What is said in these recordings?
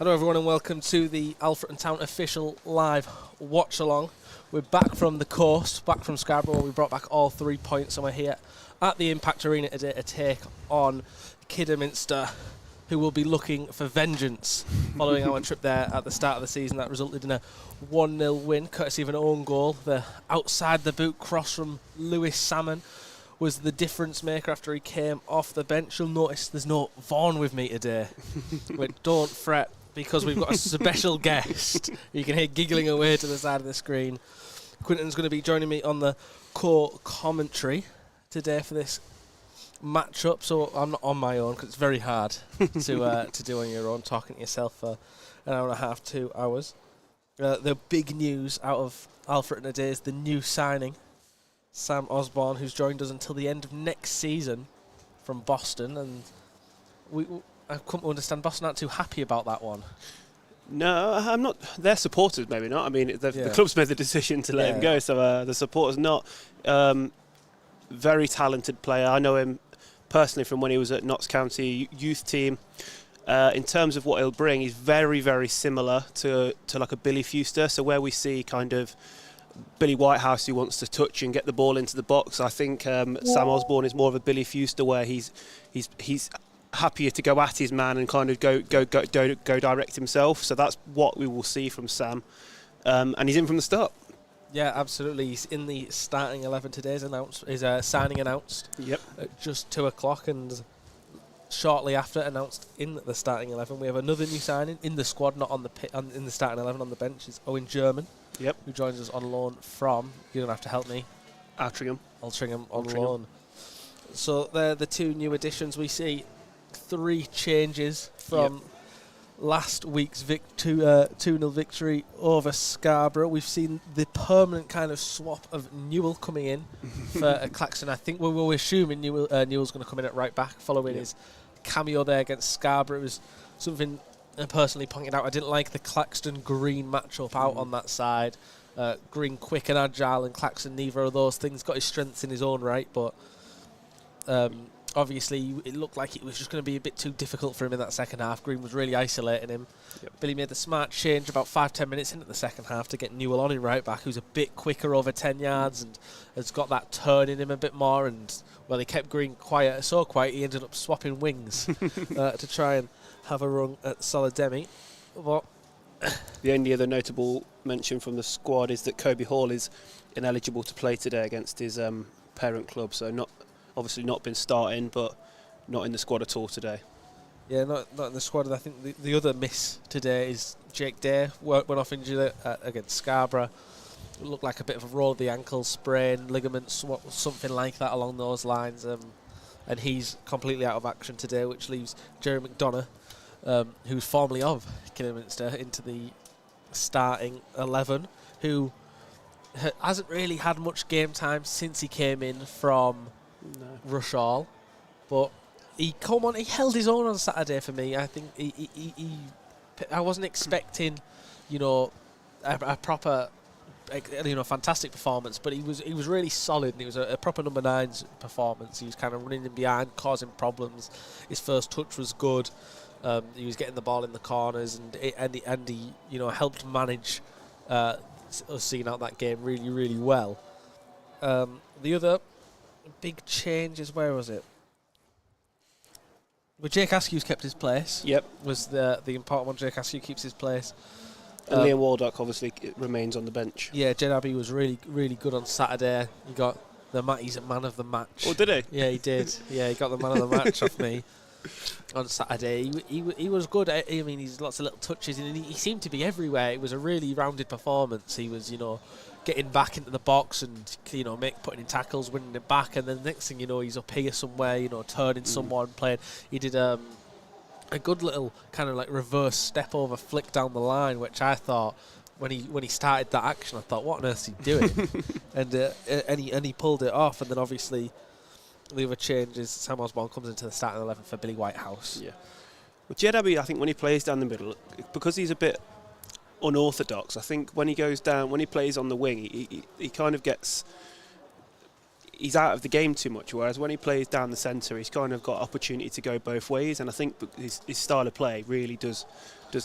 Hello everyone and welcome to the Alfreton Town official live watch along. We're back from the coast, back from Scarborough. We brought back all 3 points and we're here at the Impact Arena today to take on Kidderminster, who will be looking for vengeance following our trip there at the start of the season. That resulted in a 1-0 win, courtesy of an own goal. The outside the boot cross from Lewis Salmon was the difference maker after he came off the bench. You'll notice there's no Vaughan with me today. But don't fret, because we've got a special guest. You can hear giggling away to the side of the screen. Quinton's going to be joining me on the co-commentary today for this matchup. So I'm not on my own because it's very hard to do on your own, talking to yourself for an hour and a half, 2 hours. The big news out of Alfreton today is the new signing, Sam Osborne, who's joined us until the end of next season from Boston. And I couldn't understand Boston aren't too happy about that one. No, I'm not. Their supporters, maybe not. I mean, the club's made the decision to let him go, so the supporters not. Very talented player. I know him personally from when he was at Notts County youth team. In terms of what he'll bring, he's very, very similar to like a Billy Fuster. So where we see kind of Billy Whitehouse who wants to touch and get the ball into the box, I think Sam Osborne is more of a Billy Fuster, where he's happier to go at his man and kind of go direct himself. So that's what we will see from Sam, and he's in from the start. Yeah, absolutely. He's in the starting 11 today. His signing announced. Yep. At just 2 o'clock, and shortly after announced in the starting 11, we have another new signing in the squad, not on the in the starting 11 on the bench. Is Owen German. Yep. Who joins us on loan from? You're gonna have to help me. Altrincham on loan. So they're the 2 new additions. We see 3 changes from last week's 2-0 victory over Scarborough. We've seen the permanent kind of swap of Newell coming in for Claxton. I think we're assuming Newell's going to come in at right back following his cameo there against Scarborough. It was something I personally pointed out. I didn't like the Claxton-Green matchup out on that side. Green quick and agile, and Claxton, neither of those things. Got his strengths in his own right, but obviously it looked like it was just going to be a bit too difficult for him in that second half. Green was really isolating him. Yep. Billy made the smart change about 5-10 minutes into the second half to get Newell on in right back, who's a bit quicker over 10 yards and has got that turn in him a bit more. And well, he kept Green quiet, so quiet he ended up swapping wings to try and have a run at Solidemi. But the only other notable mention from the squad is that Kobe Hall is ineligible to play today against his parent club, so obviously not been starting, but not in the squad at all today. Yeah, not in the squad. I think the other miss today is Jake Day. Went off injured against Scarborough. It looked like a bit of a roll of the ankle, sprain, ligaments, something like that along those lines. And he's completely out of action today, which leaves Jerry McDonough, who's formerly of Kidderminster, into the starting 11, who hasn't really had much game time since he came in from Rushall, but he held his own on Saturday for me. I think I wasn't expecting, a proper, fantastic performance, but he was really solid, and it was a proper number 9's performance. He was kind of running in behind, causing problems. His first touch was good. He was getting the ball in the corners, and he helped manage us seeing out that game really, really well. The other big changes, where was it? Well, Jake Askew's kept his place. Yep. Was the important one. Jake Askew keeps his place. And Liam Waldock obviously remains on the bench. Yeah, Jed Abbey was really, really good on Saturday. He got he's a man of the match. Oh, did he? Yeah, he did. Yeah, he got the man of the match off me on Saturday. He was good. I mean, he's lots of little touches, and he seemed to be everywhere. It was a really rounded performance. He was, getting back into the box and putting in tackles, winning it back, and then the next thing you know, he's up here somewhere, turning someone, playing. He did a good little kind of like reverse step over flick down the line, which I thought when he started that action, I thought, what on earth is he doing? and he pulled it off. And then obviously the other change is Sam Osborne comes into the starting 11 for Billy Whitehouse. Yeah. Well, Jed Abbey, I think when he plays down the middle, because he's a bit unorthodox, I think when he goes down, when he plays on the wing, he kind of gets he's out of the game too much, whereas when he plays down the centre, he's kind of got opportunity to go both ways, and I think his style of play really does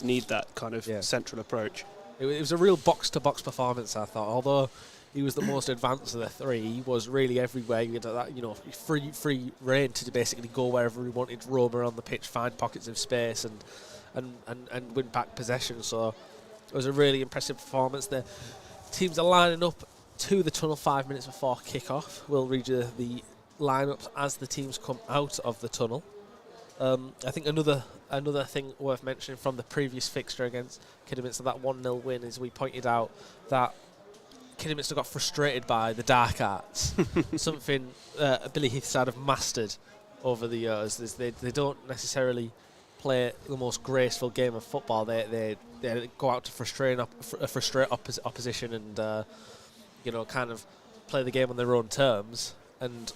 need that kind of central approach. It was a real box-to-box performance, I thought. Although he was the most advanced of the three, he was really everywhere. He had that, free reign to basically go wherever he wanted, roam around the pitch, find pockets of space, and win back possession. So it was a really impressive performance. The teams are lining up to the tunnel 5 minutes before kick-off. We'll read you the lineups as the teams come out of the tunnel. I think another thing worth mentioning from the previous fixture against Kidderminster, that 1-0 win, is we pointed out that Kidderminster got frustrated by the dark arts, something Billy Heath's side have mastered over the years. They don't necessarily play the most graceful game of football. They go out to frustrate opposition and kind of play the game on their own terms. And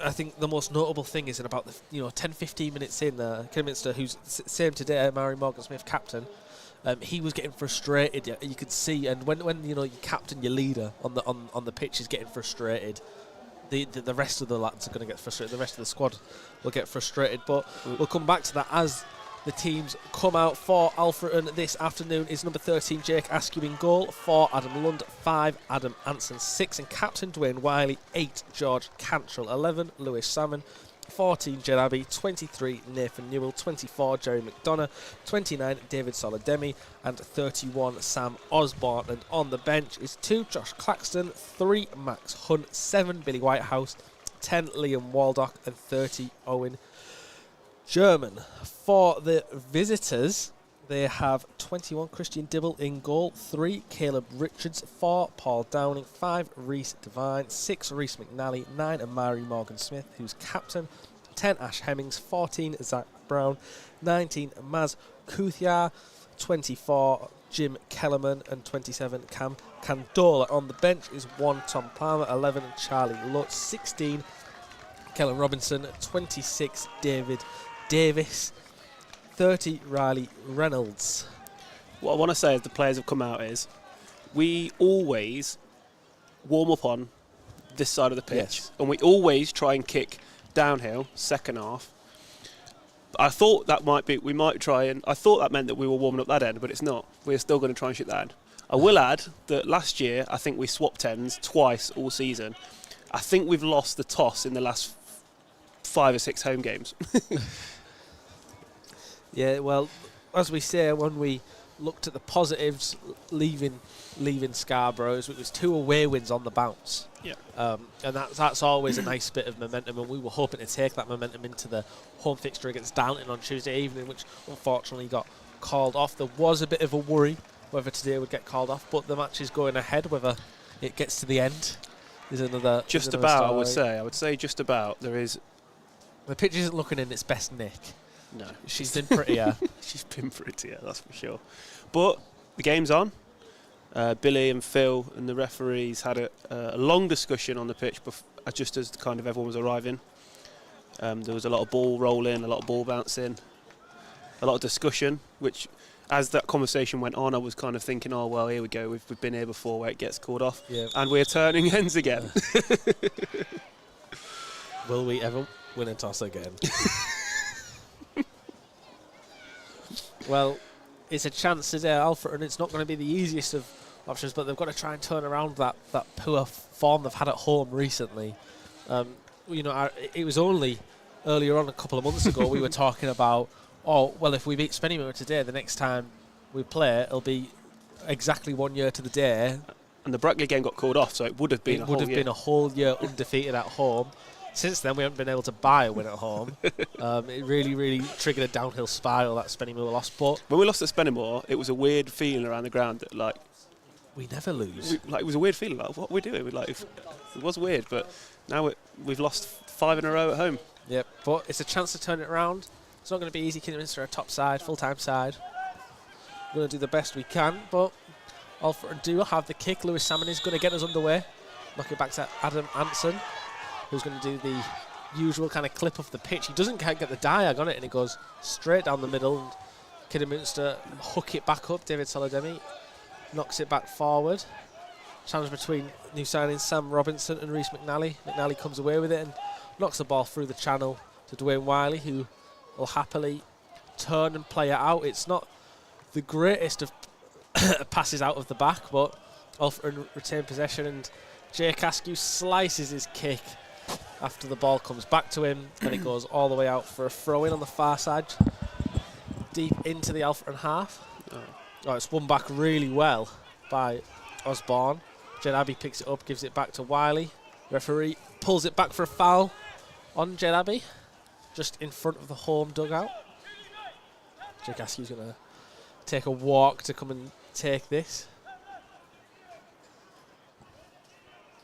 I think the most notable thing is in about 10-15 minutes in, Kidderminster, who's same today, Mary Morgan-Smith, captain, he was getting frustrated. You could see, and when your captain, your leader on the pitch is getting frustrated, the rest of the lads are going to get frustrated. The rest of the squad will get frustrated. But we'll come back to that as the teams come out. For Alfreton this afternoon is number 13 Jake Askew in goal, 4 Adam Lund, 5 Adam Anson, 6 and captain Dwayne Wiley, 8 George Cantrell, 11 Lewis Salmon, 14 Jed Abbey, 23 Nathan Newell, 24 Jerry McDonough, 29 David Solademi and 31 Sam Osborne. And on the bench is 2 Josh Claxton, 3 Max Hunt, 7 Billy Whitehouse, 10 Liam Waldock and 30 Owen German. For the visitors, they have 21 Christian Dibble in goal, 3 Caleb Richards, 4 Paul Downing, 5 Reese Devine, 6 Reese McNally, 9 Amari Morgan-Smith, who's captain, 10 Ash Hemmings, 14 Zach Brown, 19 Maz Kuthia, 24 Jim Kellerman and 27 Cam Candola. On the bench is 1 Tom Palmer, 11 Charlie Lutz, 16 Kellen Robinson, 26 David Davis, 30 Riley Reynolds. What I want to say as the players have come out is we always warm up on this side of the pitch, and we always try and kick downhill second half. I thought that I thought that meant that we were warming up that end, but it's not. We're still going to try and shoot that end. I will add that last year I think we swapped ends twice all season. I think we've lost the toss in the last 5 or 6 home games. Yeah, well, as we say, when we looked at the positives leaving Scarborough, it was 2 away wins on the bounce. Yeah. And that's always a nice bit of momentum, and we were hoping to take that momentum into the home fixture against Darlington on Tuesday evening, which unfortunately got called off. There was a bit of a worry whether today would get called off, but the match is going ahead. Whether it gets to the end is another. Just is another about, story. I would say just about. There is. The pitch isn't looking in its best nick. No. She's been prettier. She's been prettier, that's for sure. But the game's on. Billy and Phil and the referees had a long discussion on the pitch just as kind of everyone was arriving. There was a lot of ball rolling, a lot of ball bouncing, a lot of discussion, which as that conversation went on, I was kind of thinking, oh, well, here we go. We've been here before where it gets called off. Yeah. And we're turning ends again. Will we ever win a toss again? Well, it's a chance today, Alfreton. It's not going to be the easiest of options, but they've got to try and turn around that poor form they've had at home recently. It was only earlier on, a couple of months ago, we were talking about, if we beat Spennymoor today, the next time we play, it'll be exactly 1 year to the day. And the Brackley game got called off, so it would have been been a whole year undefeated at home. Since then, we haven't been able to buy a win at home. It really, really triggered a downhill spiral, that Spennymoor loss. But when we lost at Spennymoor, it was a weird feeling around the ground that, we never lose. It was a weird feeling, what we're doing. It was weird, but now we've lost 5 in a row at home. Yep, but it's a chance to turn it around. It's not going to be easy. Kidderminster are a top side, full-time side. We're going to do the best we can, but Alfreton do have the kick. Lewis Salmon is going to get us underway. Knock it back to Adam Anson, who's going to do the usual kind of clip off the pitch. He doesn't get the diag on it, and it goes straight down the middle. And Kidderminster hook it back up. David Solademi knocks it back forward. Challenge between new signings Sam Robinson and Rhys McNally. McNally comes away with it and knocks the ball through the channel to Dwayne Wiley, who will happily turn and play it out. It's not the greatest of passes out of the back, but Alfreton retain possession, and Jake Askew slices his kick after the ball comes back to him, and it goes all the way out for a throw-in on the far side, deep into the Alfreton half. Oh, it's won back really well by Osborne. Jed Abbey picks it up, gives it back to Wiley. Referee pulls it back for a foul on Jed Abbey, just in front of the home dugout. Jake Askew's going to take a walk to come and take this.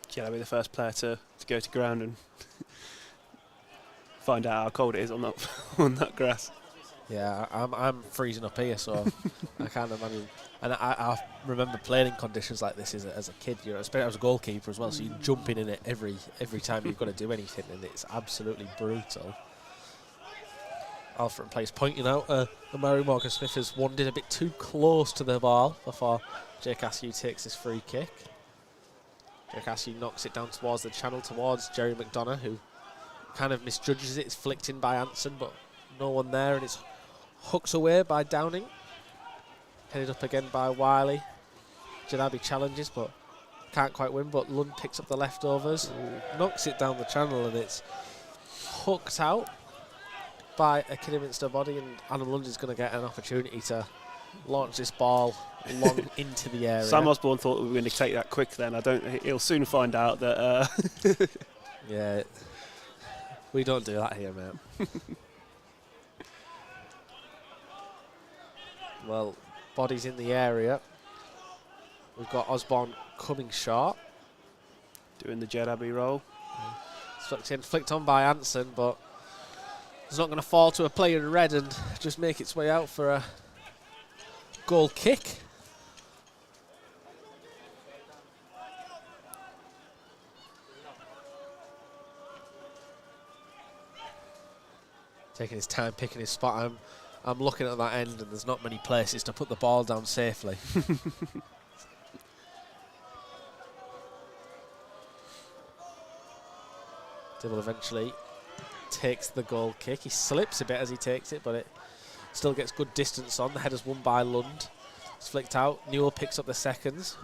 Jed Abbey, the first player to go to ground and find out how cold it is on that on that grass. Yeah, I'm freezing up here, so I can't imagine. And I remember playing in conditions like this as a kid. You know, especially as a goalkeeper as well. So you're jumping in it every time you've got to do anything, and it's absolutely brutal. Alfreton plays pointing out Mary Morgan Smith has wandered a bit too close to the ball before Jake Askew takes his free kick. Jake Askew knocks it down towards the channel, towards Jerry McDonough, who kind of misjudges it. It's flicked in by Anson, but no one there, and it's hooked away by Downing. Headed up again by Wiley. Jed Abbey challenges, but can't quite win, but Lund picks up the leftovers, knocks it down the channel, and it's hooked out by a Kidderminster body, and Adam Lund is going to get an opportunity to launch this ball long into the area. Sam Osborne thought we were going to take that quick then. He'll soon find out that... Yeah, we don't do that here, mate. Well, bodies in the area. We've got Osborne coming short. Doing the Jed Abbey roll. Flicked on by Anson, but it's not going to fall to a player in red and just make its way out for a goal kick. Taking his time, picking his spot. I'm looking at that end, and there's not many places to put the ball down safely. Dibble eventually takes the goal kick. He slips a bit as he takes it, but it still gets good distance on. The header's won by Lund. It's flicked out. Newell picks up the seconds.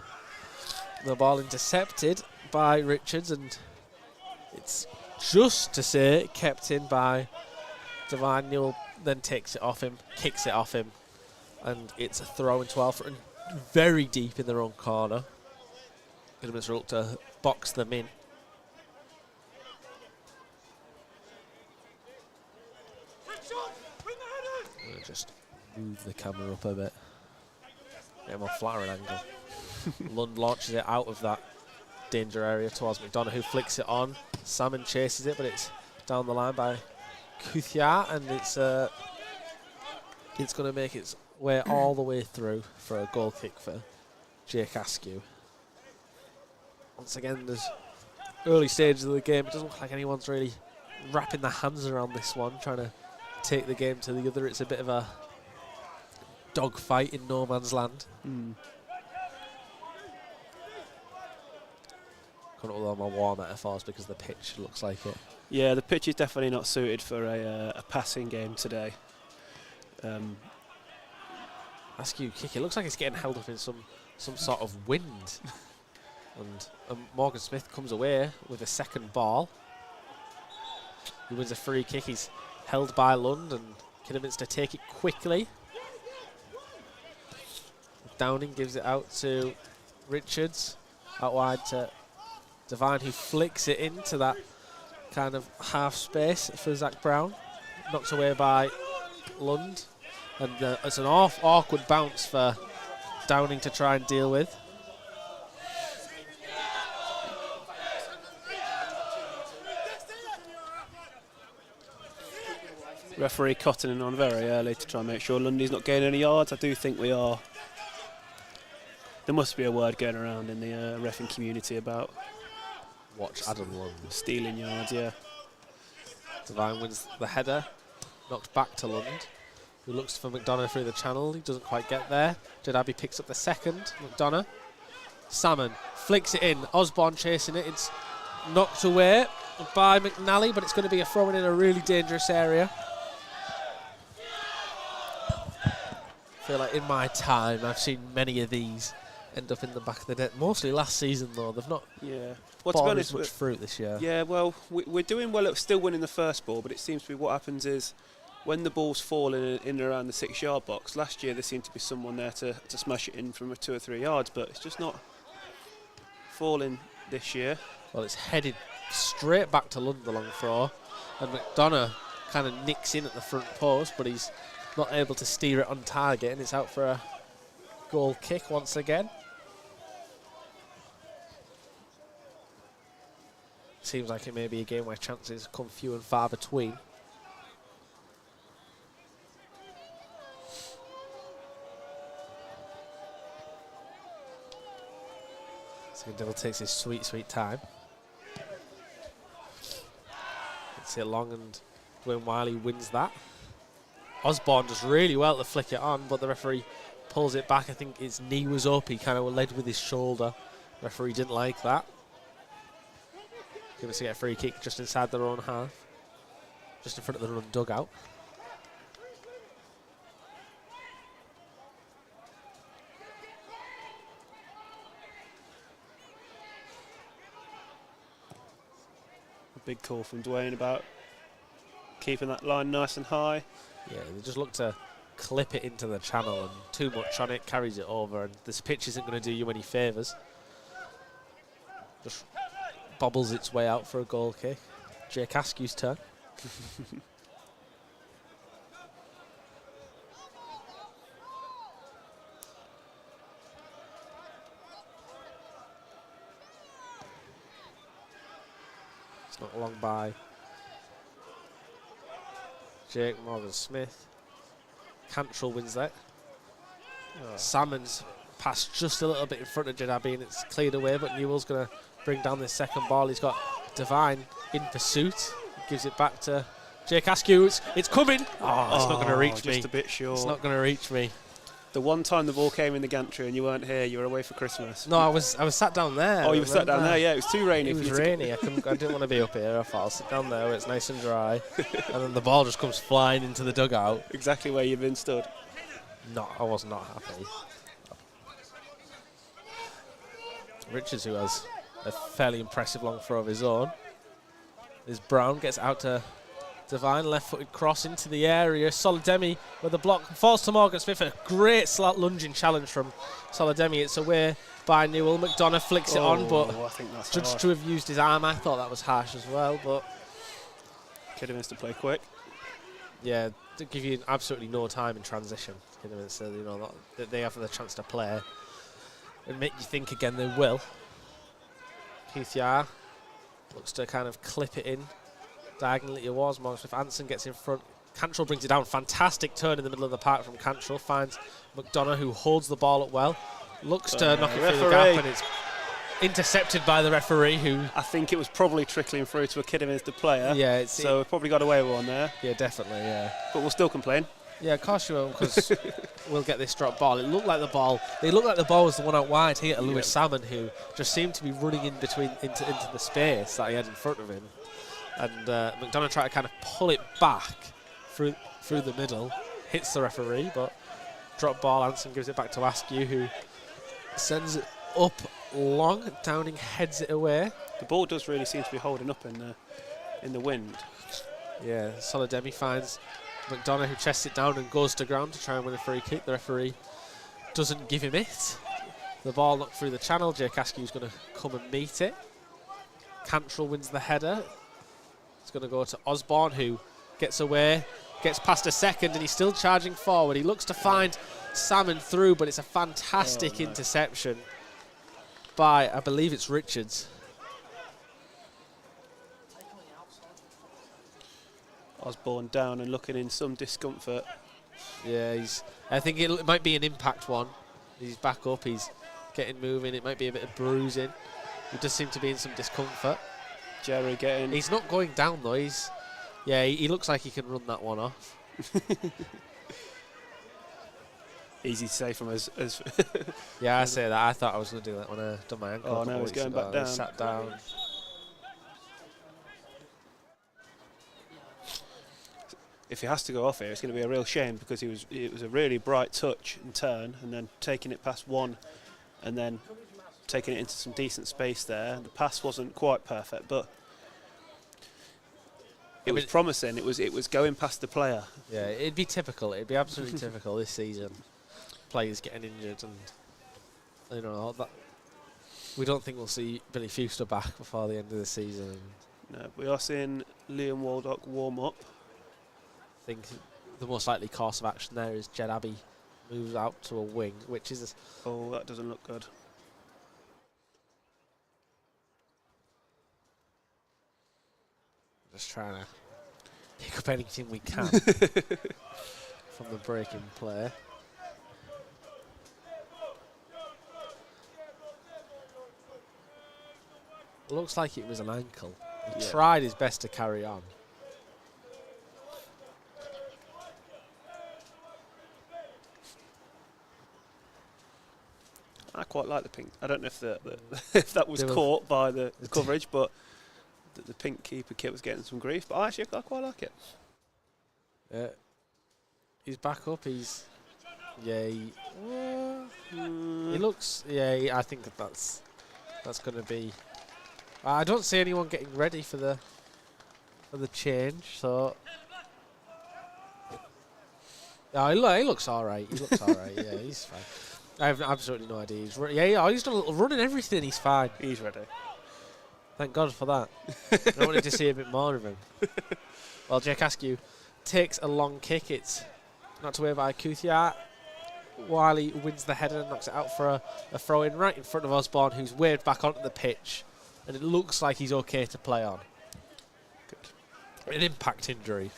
The ball intercepted by Richards, and it's just to say kept in by Divine. Newell then takes it off him, kicks it off him, and it's a throw into Alfreton, very deep in their own corner. Kidderminster look to box them in. We'll just move the camera up a bit, get a more flatter angle. Lund launches it out of that danger area towards McDonough, who flicks it on. Salmon chases it, but it's down the line by Couthiard, and it's going to make its way all the way through for a goal kick for Jake Askew. Once again, there's early stages of the game. It doesn't look like anyone's really wrapping their hands around this one, trying to take the game to the other. It's a bit of a dogfight in no man's land. Couldn't with all my war metaphors because the pitch looks like it. Yeah, the pitch is definitely not suited for a passing game today. Askew kick. It looks like it's getting held up in some sort of wind. And Morgan Smith comes away with a second ball. He wins a free kick. He's held by Lund, and Kidderminster take it quickly. Downing gives it out to Richards, out wide to Devine, who flicks it into that kind of half space for Zach Brown. Knocked away by Lund, and it's an awkward bounce for Downing to try and deal with. Referee cottoning on very early to try and make sure Lundy's not gaining any yards. I do think we are. There must be a word going around in the reffing community about Watch Adam Lund stealing yards, yeah. Devine wins the header, knocked back to Lund, who looks for McDonough through the channel. He doesn't quite get there. Jed Abbey picks up the second. McDonough Salmon flicks it in. Osborne chasing it. It's knocked away by McNally, but it's going to be a throw in a really dangerous area. I feel like in my time I've seen many of these end up in the back of the net. Mostly last season though. They've not borne as much fruit this year. Yeah, well, we're doing well at still winning the first ball, but it seems to be what happens is when the ball's falling in and around the 6-yard box. Last year there seemed to be someone there to smash it in from 2 or 3 yards, but it's just not falling this year. Well, it's headed straight back to Lund, the long throw, and McDonough kind of nicks in at the front post, but he's not able to steer it on target, and it's out for a goal kick once again. Seems like it may be a game where chances come few and far between. So Devil takes his sweet, sweet time. It's it long, and Dwayne Wiley wins that. Osborne does really well to flick it on, but the referee pulls it back. I think his knee was up. He kind of led with his shoulder. Referee didn't like that. Give us to get a free kick just inside their own half, just in front of the run dugout. A big call from Dwayne about keeping that line nice and high. Yeah, they just look to clip it into the channel, and too much on it carries it over, and this pitch isn't going to do you any favours. Just bobbles its way out for a goal kick. Jake Askew's turn. It's not long by Jake Morgan-Smith. Cantrell wins that. Salmon's passed just a little bit in front of Jadabi, and it's cleared away, but Newell's going to bring down this second ball. He's got Devine in pursuit. He gives it back to Jake Askew. It's coming. Oh, it's not going to reach me. Just a bit short. It's not going to reach me. The one time the ball came in the gantry and you weren't here, you were away for Christmas. No, I was sat down there. Oh, you were sat down there, yeah. It was too rainy. It was rainy. I didn't want to be up here. I thought I'll sit down there where it's nice and dry. And then the ball just comes flying into the dugout. Exactly where you've been stood. No, I was not happy. Richards, who has a fairly impressive long throw of his own. Is Brown, gets out to Devine, left-footed cross into the area. Solidemi with the block, falls to Morgan-Smith. A great lunging challenge from Solidemi. It's away by Newell. McDonough flicks it on, but I think that's judged harsh. to have used his arm. I thought that was harsh as well, but Kidderminster play quick. yeah, they give you absolutely no time in transition. Kidderminster, you know, that they have the chance to play and make you think again. They will. Keith Yar looks to kind of clip it in diagonally towards Morgan-Smith. Anson gets in front. Cantrell brings it down. Fantastic turn in the middle of the park from Cantrell. Finds McDonough, who holds the ball up well. Looks to knock it through the gap, and it's intercepted by the referee, who I think it was probably trickling through to a Kidderminster player. Yeah, so we've probably got away with one there. Yeah, definitely, yeah. But we'll still complain. Yeah, of course you will, because we'll get this drop ball. It looked like the ball was the one out wide here to Lewis Salmon, who just seemed to be running in between into the space that he had in front of him. And McDonough tried to kind of pull it back through the middle, hits the referee, but drop ball. Anson gives it back to Askew, who sends it up long. Downing heads it away. The ball does really seem to be holding up in the wind. Yeah, Solidemi finds McDonough, who chests it down and goes to ground to try and win a free kick. The referee doesn't give him it. The ball knocked through the channel. Jake Askew's going to come and meet it. Cantrell wins the header. It's going to go to Osborne, who gets away, gets past a second, and he's still charging forward. He looks to find Salmon through, but it's a fantastic interception by, I believe it's Richards. Osborne down and looking in some discomfort. Yeah, I think it might be an impact one. He's back up, he's getting moving. It might be a bit of bruising. He does seem to be in some discomfort. Jerry getting... He's not going down though. He looks like he can run that one off. easy to say from us. Yeah, I say that. I thought I was going to do that when I done my ankle. Oh no, he's going back down. He sat down. If he has to go off here, it's going to be a real shame because it was a really bright touch and turn, and then taking it past one, and then taking it into some decent space there. The pass wasn't quite perfect, but it was promising. It was going past the player. Yeah, it'd be typical. It'd be absolutely typical this season. Players getting injured, and that we don't think we'll see Billy Fuster back before the end of the season. No, we are seeing Liam Waldock warm up. I think the most likely course of action there is Jed Abbey moves out to a wing, which is... Oh, that doesn't look good. Just trying to pick up anything we can from the breaking play. Looks like it was an ankle. He tried his best to carry on. I quite like the pink. I don't know if if that was caught by the coverage, but the pink keeper kit was getting some grief. But actually, I quite like it. Yeah, he's back up. He looks. Yeah, I think that's going to be. I don't see anyone getting ready for the change. So. Yeah, he looks all right. He looks all right. Yeah, he's fine. I have absolutely no idea. He's he's done a little running everything. He's fine. He's ready. Thank God for that. I wanted to see a bit more of him. Well, Jake Askew takes a long kick. It's knocked away by Kuthia. Wiley wins the header and knocks it out for a throw-in right in front of Osborne, who's waved back onto the pitch. And it looks like he's okay to play on. Good. An impact injury.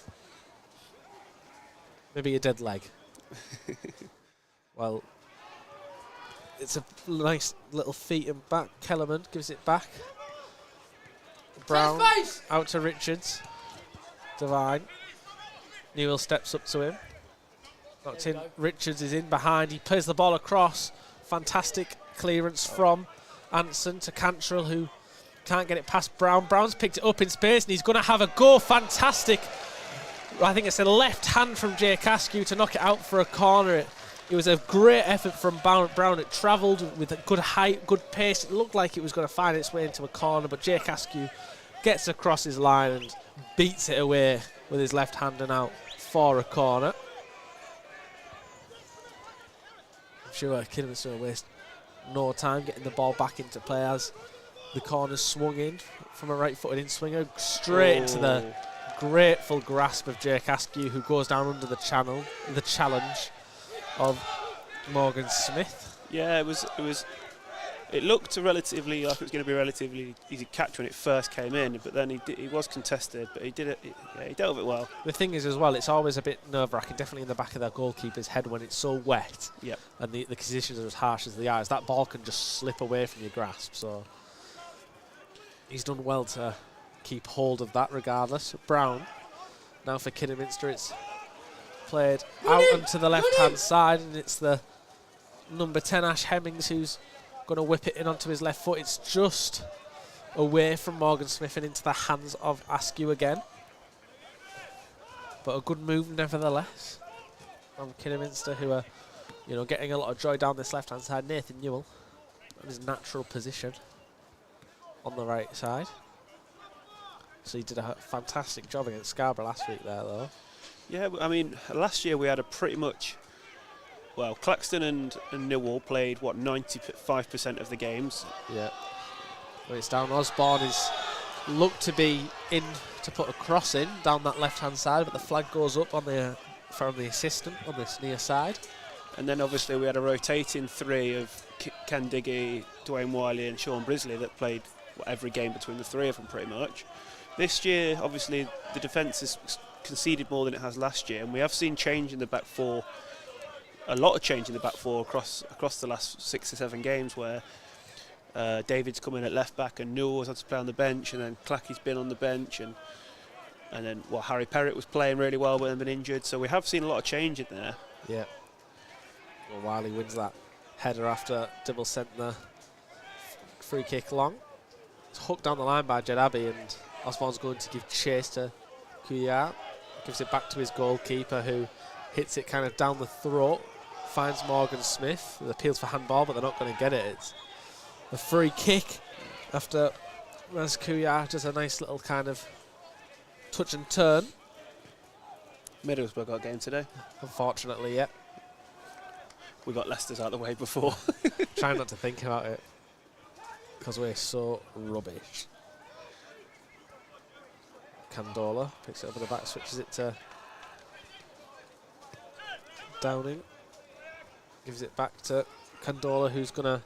Maybe a dead leg. Well... It's a nice little feet and back. Kellerman gives it back. Brown out to Richards. Devine. Newell steps up to him. Knocked in. Richards is in behind. He plays the ball across. Fantastic clearance from Anson to Cantrell, who can't get it past Brown. Brown's picked it up in space and he's going to have a go. Fantastic. I think it's a left hand from Jake Askew to knock it out for a corner. It was a great effort from Brown. It travelled with a good height, good pace. It looked like it was going to find its way into a corner, but Jake Askew gets across his line and beats it away with his left hand and out for a corner. I'm sure Kidderminster will waste no time getting the ball back into play as the corner's swung in from a right-footed in-swinger straight into the grateful grasp of Jake Askew, who goes down under the challenge of Morgan Smith. Yeah, it looked relatively like it was going to be a relatively easy catch when it first came in, but then he was contested, but he did it. He dealt with it well. The thing is, as well, it's always a bit nerve-wracking, definitely in the back of their goalkeeper's head when it's so wet. Yep. And the conditions are as harsh as the ice. That ball can just slip away from your grasp. So he's done well to keep hold of that, regardless. Brown now for Kidderminster. It's played out onto the left-hand side, and it's the number 10 Ash Hemmings who's going to whip it in onto his left foot. It's just away from Morgan Smith and into the hands of Askew again. But a good move nevertheless from Kidderminster, who are getting a lot of joy down this left-hand side. Nathan Newell in his natural position on the right side. So he did a fantastic job against Scarborough last week there, though. Yeah, I mean, last year we had a pretty much... Well, Claxton and Newell played, 95% of the games. Yeah. When it's down, Osborne is looked to be in to put a cross in down that left-hand side, but the flag goes up on from the assistant on this near side. And then obviously we had a rotating three of Ken Diggy, Dwayne Wiley and Sean Brisley that played every game between the three of them pretty much. This year, obviously, the defence has conceded more than it has last year, and we have seen change in the back four, a lot of change in the back four across the last 6 or 7 games, where David's come in at left back and Newell's had to play on the bench, and then Clacky's been on the bench, and then Harry Perrott was playing really well but then been injured, so we have seen a lot of change in there. Yeah. Well, Wiley wins that header after Dibble sent the free kick long. It's hooked down the line by Jed Abbey, and Osborne's going to give chase to Couillard. Gives it back to his goalkeeper, who hits it kind of down the throat, finds Morgan Smith. It appeals for handball, but they're not going to get it. It's a free kick after Raz Couillard does a nice little kind of touch and turn. Middlesbrough got a game today. Unfortunately, yeah. We got Leicester's out of the way before. Trying not to think about it, because we're so rubbish. Candola picks it over the back, switches it to Downing. Gives it back to Candola, who's going to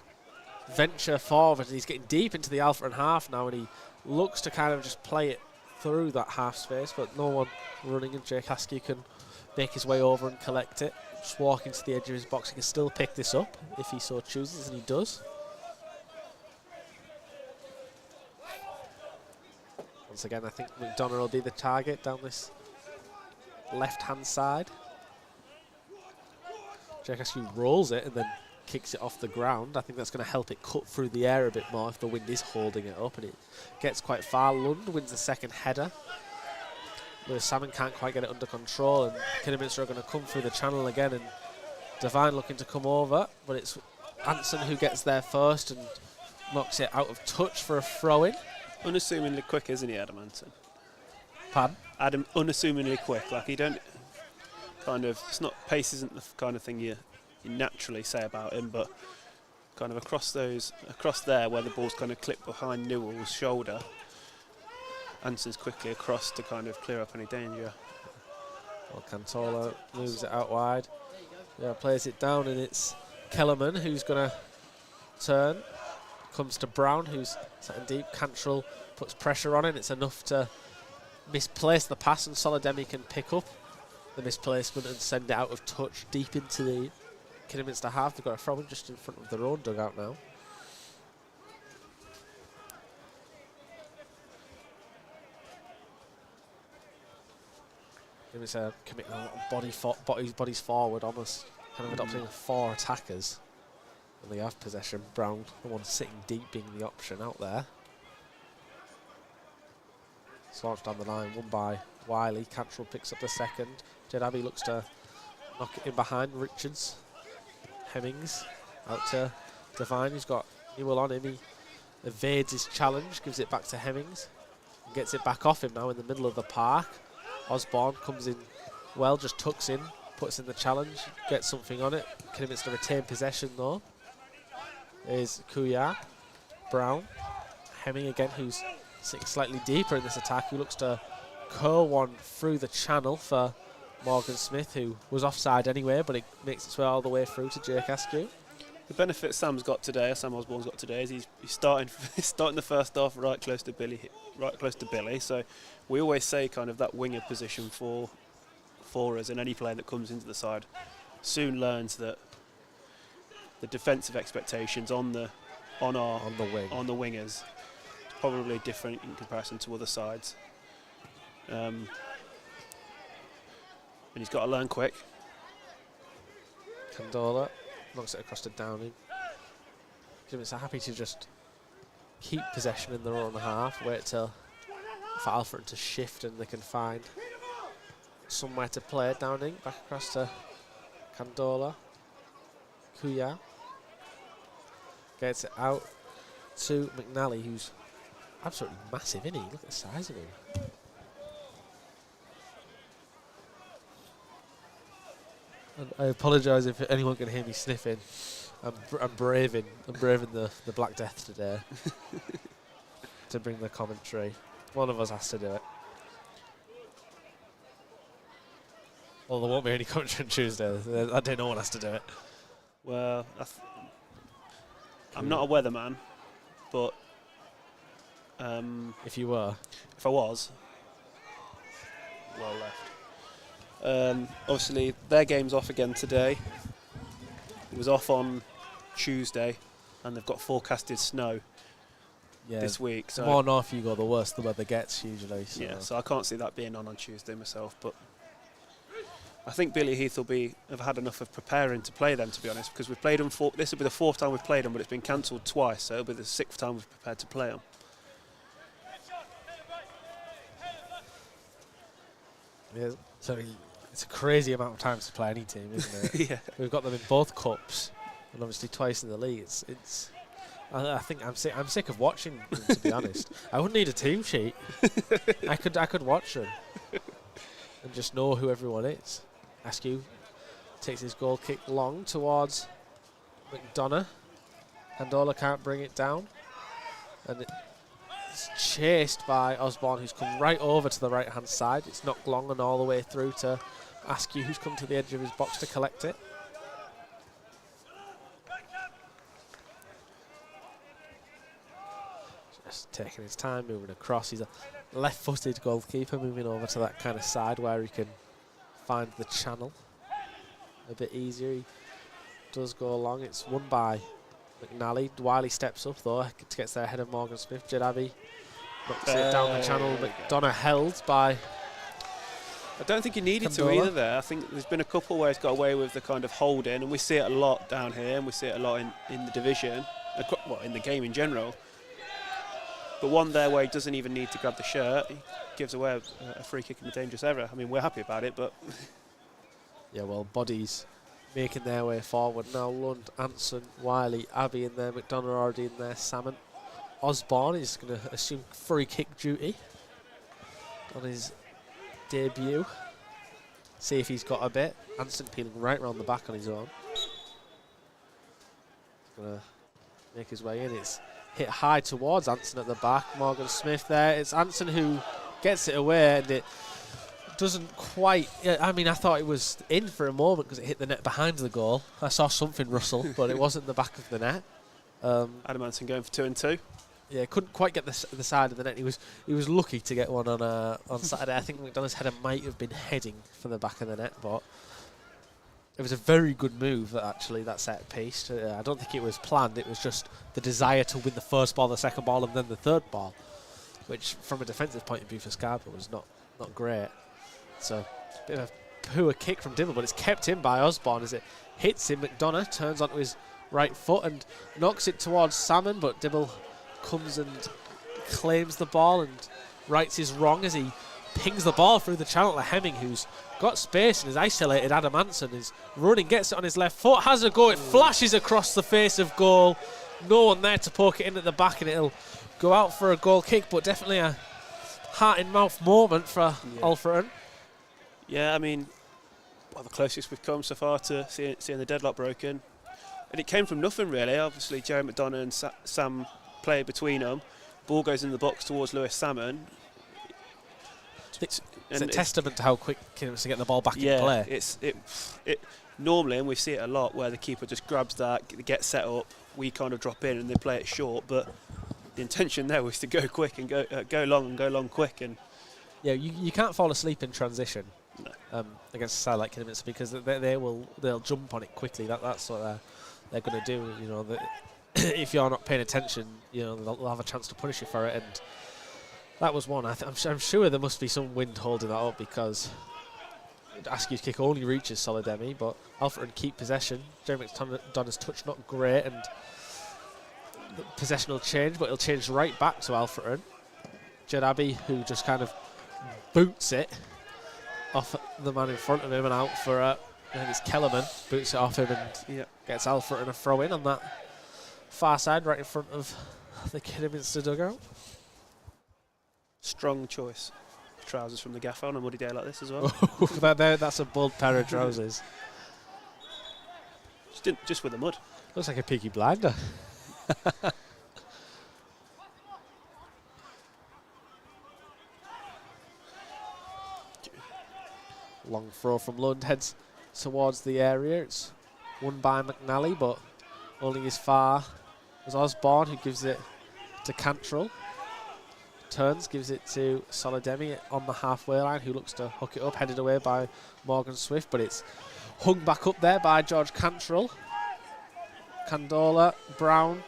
venture forward. He's getting deep into the Alfreton half now, and he looks to kind of just play it through that half space, but no one running, and Jake Askew can make his way over and collect it. Just walking to the edge of his box. He can still pick this up if he so chooses, and he does. Once again, I think McDonough will be the target down this left-hand side. Jake Askew rolls it and then kicks it off the ground. I think that's going to help it cut through the air a bit more if the wind is holding it up, and it gets quite far. Lund wins the second header. Lewis Salmon can't quite get it under control, and Kidderminster are going to come through the channel again, and Devine looking to come over, but it's Anson who gets there first and knocks it out of touch for a throw-in. Unassumingly quick, isn't he, Adam Anson? Pardon? Adam, unassumingly quick. Like, he don't kind of, it's not, pace isn't the kind of thing you naturally say about him, but kind of across there where the ball's kind of clipped behind Newell's shoulder, Anson's quickly across to kind of clear up any danger. Well, Cantola moves it out wide. Yeah, plays it down, and it's Kellerman who's going to turn. Comes to Brown, who's sitting deep. Cantrell puts pressure on it. It's enough to misplace the pass, and Solidemi can pick up the misplacement and send it out of touch deep into the Kidderminster half. They've got a throw-in just in front of their own dugout now. It's a committing bodies forward, almost kind of adopting 4 attackers. And they have possession. Brown, the one sitting deep, being the option out there. It's launched down the line, won by Wiley. Cantrell picks up the second. Jed Abbey looks to knock it in behind Richards. Hemmings out to Devine, who's got Newell on him. He evades his challenge, gives it back to Hemmings, and gets it back off him now in the middle of the park. Osborne comes in well, just tucks in, puts in the challenge, gets something on it. Kidderminster retain possession though. There's Couillard, Brown, Hemming again, who's sitting slightly deeper in this attack, who looks to curl one through the channel for Morgan Smith, who was offside anyway, but it makes its way all the way through to Jake Askew. The benefit Sam Osborne's got today, is he's starting the first half right close to Billy. So we always say kind of that winger position for us, and any player that comes into the side soon learns that the defensive expectations on the wingers is probably different in comparison to other sides. And he's got to learn quick. Candola knocks it across to Downing. Kidderminster happy to just keep possession in their own half, wait till for Alfreton to shift and they can find somewhere to play it. Downing back across to Candola. Couillard gets it out to McNally, who's absolutely massive, isn't he? Look at the size of him. And I apologise if anyone can hear me sniffing. I'm braving the Black Death today to bring the commentary. One of us has to do it. Well, there won't be any commentary on Tuesday. I don't know one has to do it. Well, I'm not a weatherman, but if you were, if I was, well left. Obviously, their game's off again today. It was off on Tuesday, and they've got forecasted snow this week. So the more north you go, the worse the weather gets usually. So. Yeah, so I can't see that being on Tuesday myself. But I think Billy Heath have had enough of preparing to play them, to be honest, because we've played them. This will be the 4th time we've played them, but it's been cancelled twice, so it'll be the 6th time we've prepared to play them. Yeah, so it's a crazy amount of times to play any team, isn't it? Yeah. We've got them in both cups, and obviously twice in the league. I think I'm sick of watching them, to be honest. I wouldn't need a team sheet. I could watch them and just know who everyone is. Askew takes his goal kick long towards McDonough. Handola can't bring it down. And it's chased by Osborne, who's come right over to the right-hand side. It's knocked long and all the way through to Askew, who's come to the edge of his box to collect it. Just taking his time, moving across. He's a left-footed goalkeeper, moving over to that kind of side where he can find the channel a bit easier. He does go along. It's won by McNally. Wiley steps up though, gets there ahead of Morgan Smith. Jadabi knocks it down the channel. McDonough held by... I don't think he needed Candola. to either there. I think there's been a couple where he's got away with the kind of holding, and we see it a lot down here, and we see it a lot in the division, well, in the game in general. But one there where he doesn't even need to grab the shirt, he gives away a free kick in the dangerous area. I mean, we're happy about it, but... Yeah, well, bodies making their way forward now. Lund, Anson, Wiley, Abbey in there, McDonough already in there, Salmon. Osborne is going to assume free kick duty on his debut. See if he's got a bit. Anson peeling right round the back on his own. Going to make his way in. It's hit high towards Anson at the back. Morgan Smith there. It's Anson who gets it away, and it doesn't quite... I mean, I thought it was in for a moment because it hit the net behind the goal. I saw something rustle, but it wasn't the back of the net. Adam Anson going for 2 and 2. Yeah, couldn't quite get the side of the net. He was lucky to get one on Saturday. I think McDonough's header might have been heading for the back of the net, but it was a very good move, actually, that set piece. I don't think it was planned. It was just the desire to win the first ball, the second ball, and then the third ball, which, from a defensive point of view for Scarborough, was not great. So, a bit of a poor kick from Dibble, but it's kept in by Osborne as it hits him. McDonough turns onto his right foot and knocks it towards Salmon, but Dibble comes and claims the ball and rights his wrong as he pings the ball through the channel to Hemming, who's got space and is isolated. Adam Anson is running, gets it on his left foot, has a go, it flashes across the face of goal. No one there to poke it in at the back, and it'll go out for a goal kick, but definitely a heart-in-mouth moment for Alfreton. Yeah, I mean, well, the closest we've come so far to seeing the deadlock broken. And it came from nothing, really. Obviously, Jerry McDonough and Sam play between them. Ball goes in the box towards Lewis Salmon. It's a testament to how quick Kidderminster get the ball back in play. It normally, and we see it a lot, where the keeper just grabs that, gets set up, we kind of drop in and they play it short. But the intention there was to go quick and go long quick. And yeah, you can't fall asleep in transition. No. Against a side like Kidderminster, because they'll jump on it quickly. That's what they're going to do. You know, if you're not paying attention, you know they'll have a chance to punish you for it. And that was one. I'm sure there must be some wind holding that up, because Askew's kick only reaches Solidemi, but Alfreton keep possession. Jeremy McDonough's touch not great, and the possession will change, but it'll change right back to Alfreton. Jadabi, who just kind of boots it off the man in front of him and out for I think it's Kellerman, boots it off him and gets Alfreton a throw in on that far side right in front of the Kidderminster dugout. Strong choice. Trousers from the gaffer on a muddy day like this as well. That's a bold pair of trousers. Just with the mud. Looks like a Peaky Blinder. Long throw from Lund, heads towards the area. It's won by McNally, but only as far as Osborne, who gives it to Cantrell. Turns, gives it to Solidemi on the halfway line, who looks to hook it up, headed away by Morgan Swift, but it's hung back up there by George Cantrell. Candola, Brown,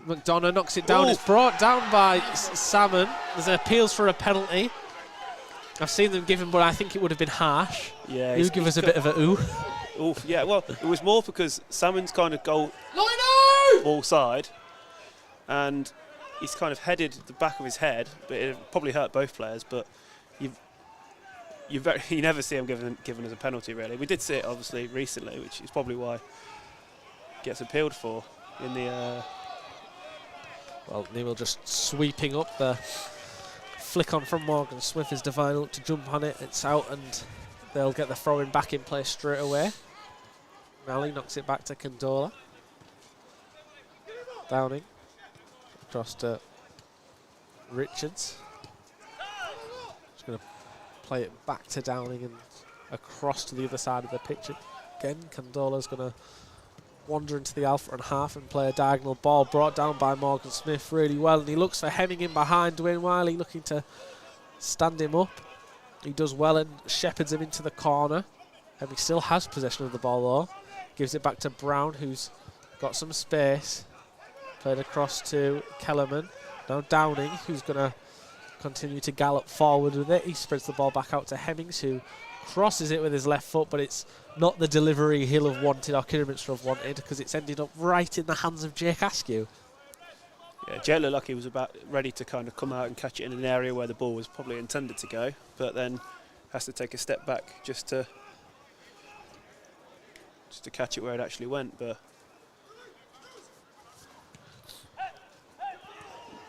McDonough knocks it down. Ooh. It's brought down by Salmon. There's an appeals for a penalty. I've seen them give him, but I think it would have been harsh. Yeah, He'll give us a bit of a ooh. Oof, yeah, well, it was more because Salmon's kind of ball side, and he's kind of headed the back of his head, but it probably hurt both players. But you never see him given as a penalty, really. We did see it, obviously, recently, which is probably why it gets appealed for in the... Well, Newell just sweeping up the flick on from Morgan Smith as Devine look to jump on it. It's out, and they'll get the throw-in back in place straight away. Malley knocks it back to Condola. Downing across to Richards. Just going to play it back to Downing and across to the other side of the pitch again. Condola's going to wander into the Alfreton half and play a diagonal ball brought down by Morgan Smith really well, and he looks for Hemming in behind. Dwayne Wiley looking to stand him up. He does well and shepherds him into the corner. Hemming still has possession of the ball though. Gives it back to Brown, who's got some space. Played across to Kellerman. Now Downing, who's going to continue to gallop forward with it. He spreads the ball back out to Hemmings, who crosses it with his left foot, but it's not the delivery he'll have wanted or Kidderminster have wanted, because it's ended up right in the hands of Jake Askew. Yeah, Jake looked like he was about ready to kind of come out and catch it in an area where the ball was probably intended to go, but then has to take a step back just to catch it where it actually went. But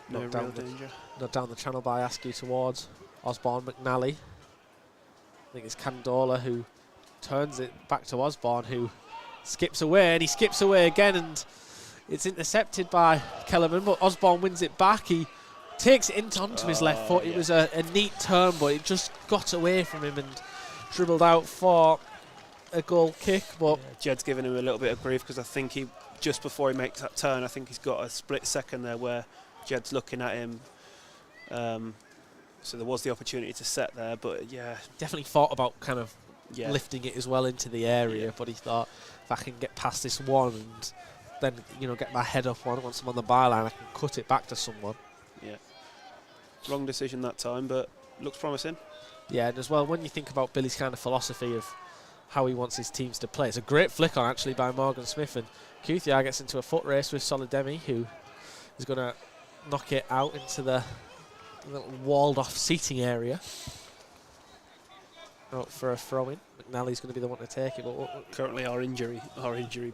no real danger. Not down the channel by Askew towards Osborne. McNally. I think it's Candola who turns it back to Osborne, who skips away, and he skips away again, and it's intercepted by Kellerman, but Osborne wins it back. He takes it onto his left foot. It was a neat turn, but it just got away from him and dribbled out for a goal kick. But Jed's giving him a little bit of grief, because I think he, just before he makes that turn, I think he's got a split second there where Jed's looking at him. So there was the opportunity to set there, but yeah. Definitely thought about kind of lifting it as well into the area, but he thought, if I can get past this one and then, you know, get my head up once I'm on the byline, I can cut it back to someone. Yeah. Wrong decision that time, but looks promising. Yeah, and as well, when you think about Billy's kind of philosophy of how he wants his teams to play, it's a great flick on actually by Morgan Smith, and Kuthia gets into a foot race with Solidemi, who is going to knock it out into the little walled-off seating area. Out for a throw-in. McNally's going to be the one to take it. But currently our injury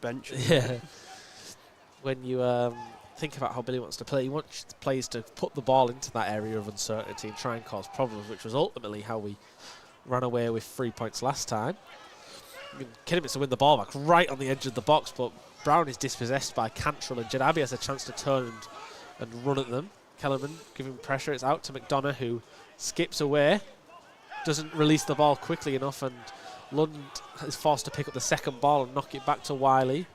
bench. Yeah. When you think about how Billy wants to play, he wants the players to put the ball into that area of uncertainty and try and cause problems, which was ultimately how we ran away with 3 points last time. Kidderminster win the ball back right on the edge of the box, but Brown is dispossessed by Cantrell, and Jadabi has a chance to turn and run at them. Kellerman giving pressure. It's out to McDonough, who skips away, doesn't release the ball quickly enough, and Lund is forced to pick up the second ball and knock it back to Wiley.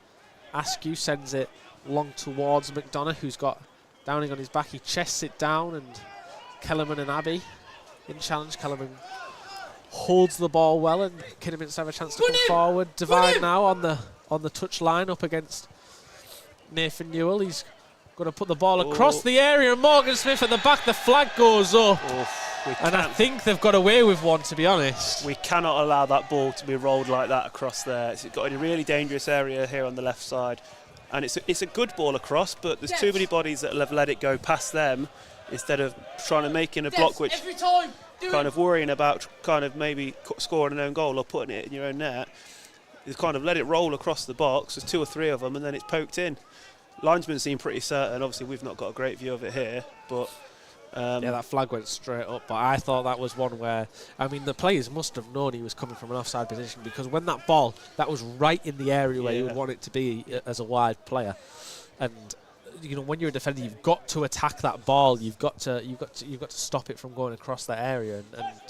Askew sends it long towards McDonough, who's got Downing on his back. He chests it down, and Kellerman and Abbey in challenge. Kellerman holds the ball well, and Kidderminster have a chance to come forward. Divine now on the touch line up against Nathan Newell. He's going to put the ball across the area, and Morgan Smith at the back. The flag goes up, and I think they've got away with one, to be honest. We cannot allow that ball to be rolled like that across there. It's got a really dangerous area here on the left side, and it's a good ball across, but there's too many bodies that have let it go past them instead of trying to make in a block, which kind of worrying about kind of maybe scoring an own goal or putting it in your own net. It's kind of let it roll across the box. There's 2 or 3 of them, and then it's poked in. Linesmen seem pretty certain. Obviously, we've not got a great view of it here, but yeah, that flag went straight up. But I thought that was one where, I mean, the players must have known he was coming from an offside position, because when that ball, that was right in the area where you would want it to be as a wide player. And you know, when you're a defender, you've got to attack that ball. You've got to stop it from going across that area, and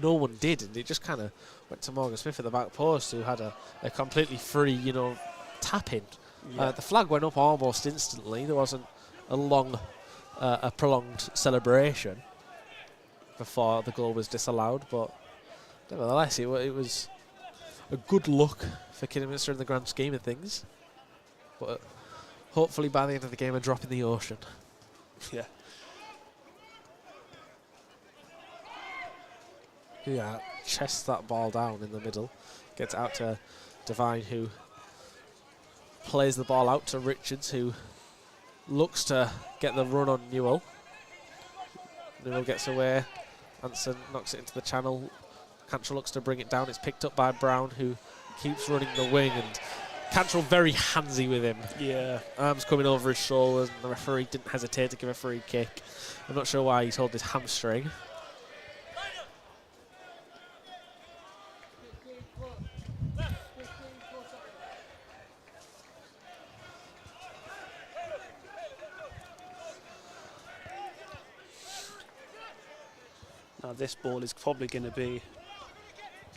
no one did, and it just kind of went to Morgan Smith at the back post, who had a completely free, you know, tap in. The flag went up almost instantly. There wasn't a prolonged celebration before the goal was disallowed, but nevertheless, it was a good look for Kidderminster in the grand scheme of things. But hopefully by the end of the game, a drop in the ocean. Yeah. Yeah, chests that ball down in the middle. Gets out to Devine, who plays the ball out to Richards, who looks to get the run on Newell. Newell gets away. Anson knocks it into the channel. Cantrell looks to bring it down. It's picked up by Brown, who keeps running the wing, and Cantrell very handsy with him. Yeah. Arms coming over his shoulders, and the referee didn't hesitate to give a free kick. I'm not sure why he told his hamstring. Now this ball is probably going to be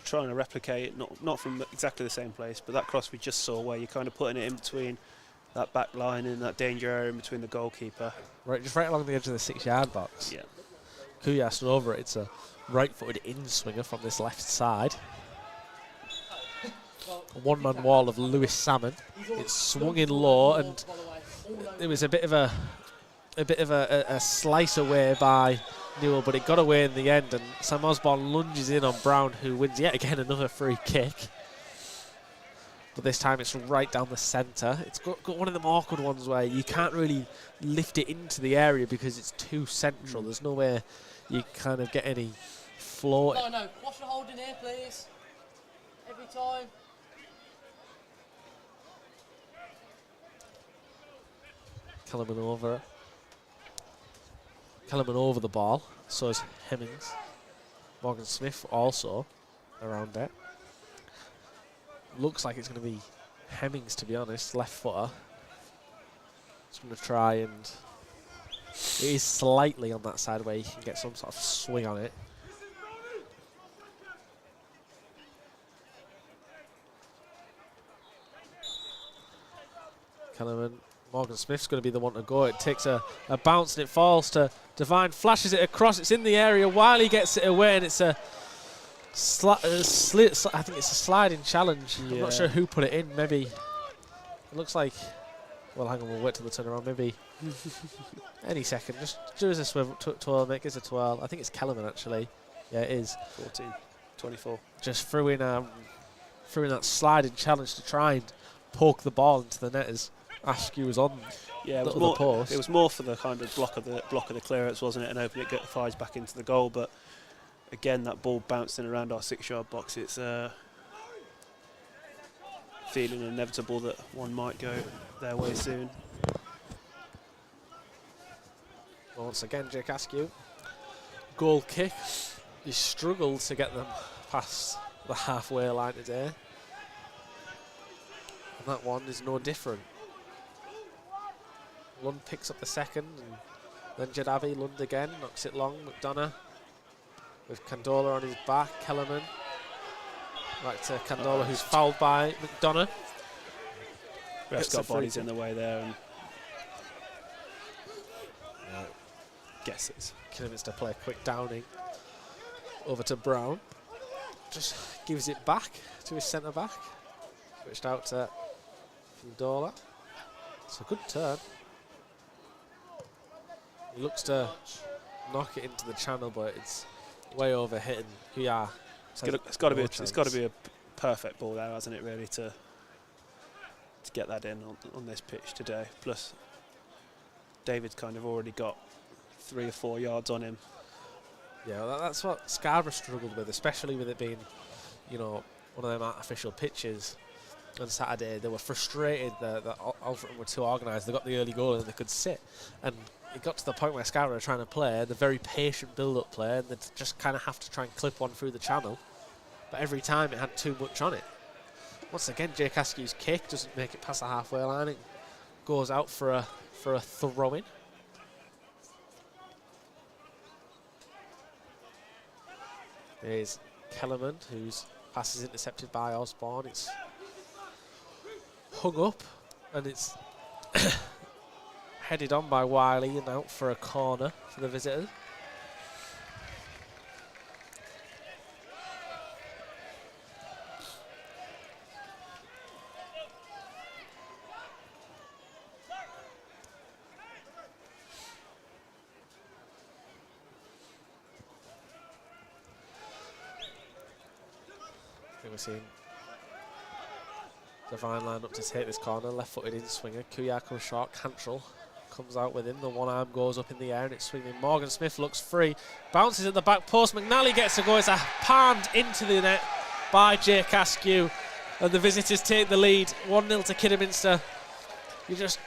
trying to replicate, not from exactly the same place, but that cross we just saw where you're kind of putting it in between that back line and that danger area in between the goalkeeper. Right, just right along the edge of the 6-yard box. Yeah. Kuya stood over it. It's a right-footed in-swinger from this left side. A one-man wall of Lewis Salmon. It's swung in low, and it was a bit of a slice away by Newell, but it got away in the end, and Sam Osborne lunges in on Brown, who wins yet again another free kick. But this time it's right down the centre. It's got one of them awkward ones where you can't really lift it into the area because it's too central. There's no way you kind of get any flow. No, watch the holding here, please. Every time. Kellerman over the ball, so is Hemmings. Morgan Smith also around it. Looks like it's going to be Hemmings, to be honest, left footer. Just going to try, and it is slightly on that side where you can get some sort of swing on it. Kellerman. Morgan Smith's going to be the one to go. It takes a bounce and it falls to Devine, flashes it across. It's in the area. Wiley gets it away, and it's a I think it's a sliding challenge. Yeah. I'm not sure who put it in. Maybe it looks like. Well, hang on. We'll wait till the turnaround. Maybe any second. Just do as a swivel, twirl, make it a twirl. I think it's Kellerman actually. Yeah, it is. 14-24. Just threw in that sliding challenge to try and poke the ball into the netters. Askew was on. Yeah, the post. It was more for the kind of block of the clearance, wasn't it? And hoping it fires back into the goal. But again, that ball bouncing around our 6-yard box. It's feeling inevitable that one might go their way soon. Once again, Jake Askew. Goal kick. He struggled to get them past the halfway line today. And that one is no different. Lund picks up the second, and then Jadavi. Lund again, knocks it long. McDonough with Candola on his back. Kellerman. Right to Candola, who's fouled by McDonough. Ref's got bodies in the way there, and guesses. Kidderminster play a quick downing over to Brown. Just gives it back to his centre back. Switched out to Candola. It's a good turn. He looks to knock it into the channel, but it's way over hitting. It's got to be a perfect ball there, hasn't it? Really, to get that in on this pitch today. Plus, David's kind of already got 3 or 4 yards on him. Yeah, well, that's what Scarborough struggled with, especially with it being, one of them artificial pitches. On Saturday, they were frustrated that Alfreton were too organised. They got the early goal and they could sit. And it got to the point where Scarborough were trying to play, the very patient build-up play, and they'd just kind of have to try and clip one through the channel. But every time it had too much on it. Once again, Jake Askew's kick doesn't make it past the halfway line. It goes out for a throw-in. There's Kellerman, whose pass is intercepted by Osborne. It's hung up, and it's headed on by Wiley and out for a corner for the visitors. think we're seeing Devine line up to take this corner, left-footed in swinger. Kuyar comes short, Cantrell comes out with him. The one arm goes up in the air and it's swinging. Morgan Smith looks free, bounces at the back post. McNally gets a go. It's a palmed into the net by Jake Askew, and the visitors take the lead 1-0 to Kidderminster. He just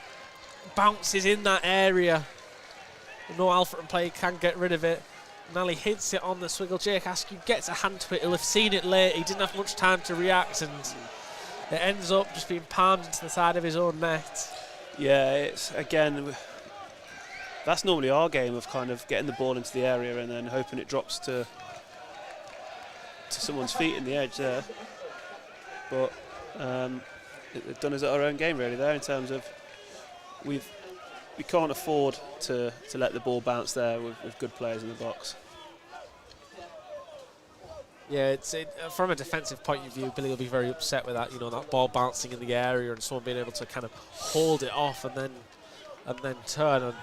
bounces in that area. No Alfreton player can get rid of it. McNally hits it on the swiggle. Jake Askew gets a hand to it. He'll have seen it late. He didn't have much time to react, and it ends up just being palmed into the side of his own net. Yeah, it's again, that's normally our game of kind of getting the ball into the area and then hoping it drops to someone's feet in the edge there. But they've done us at our own game really there, in terms of we can't afford to let the ball bounce there with good players in the box. Yeah, from a defensive point of view, Billy will be very upset with that. You know, that ball bouncing in the area and someone being able to kind of hold it off and then turn. And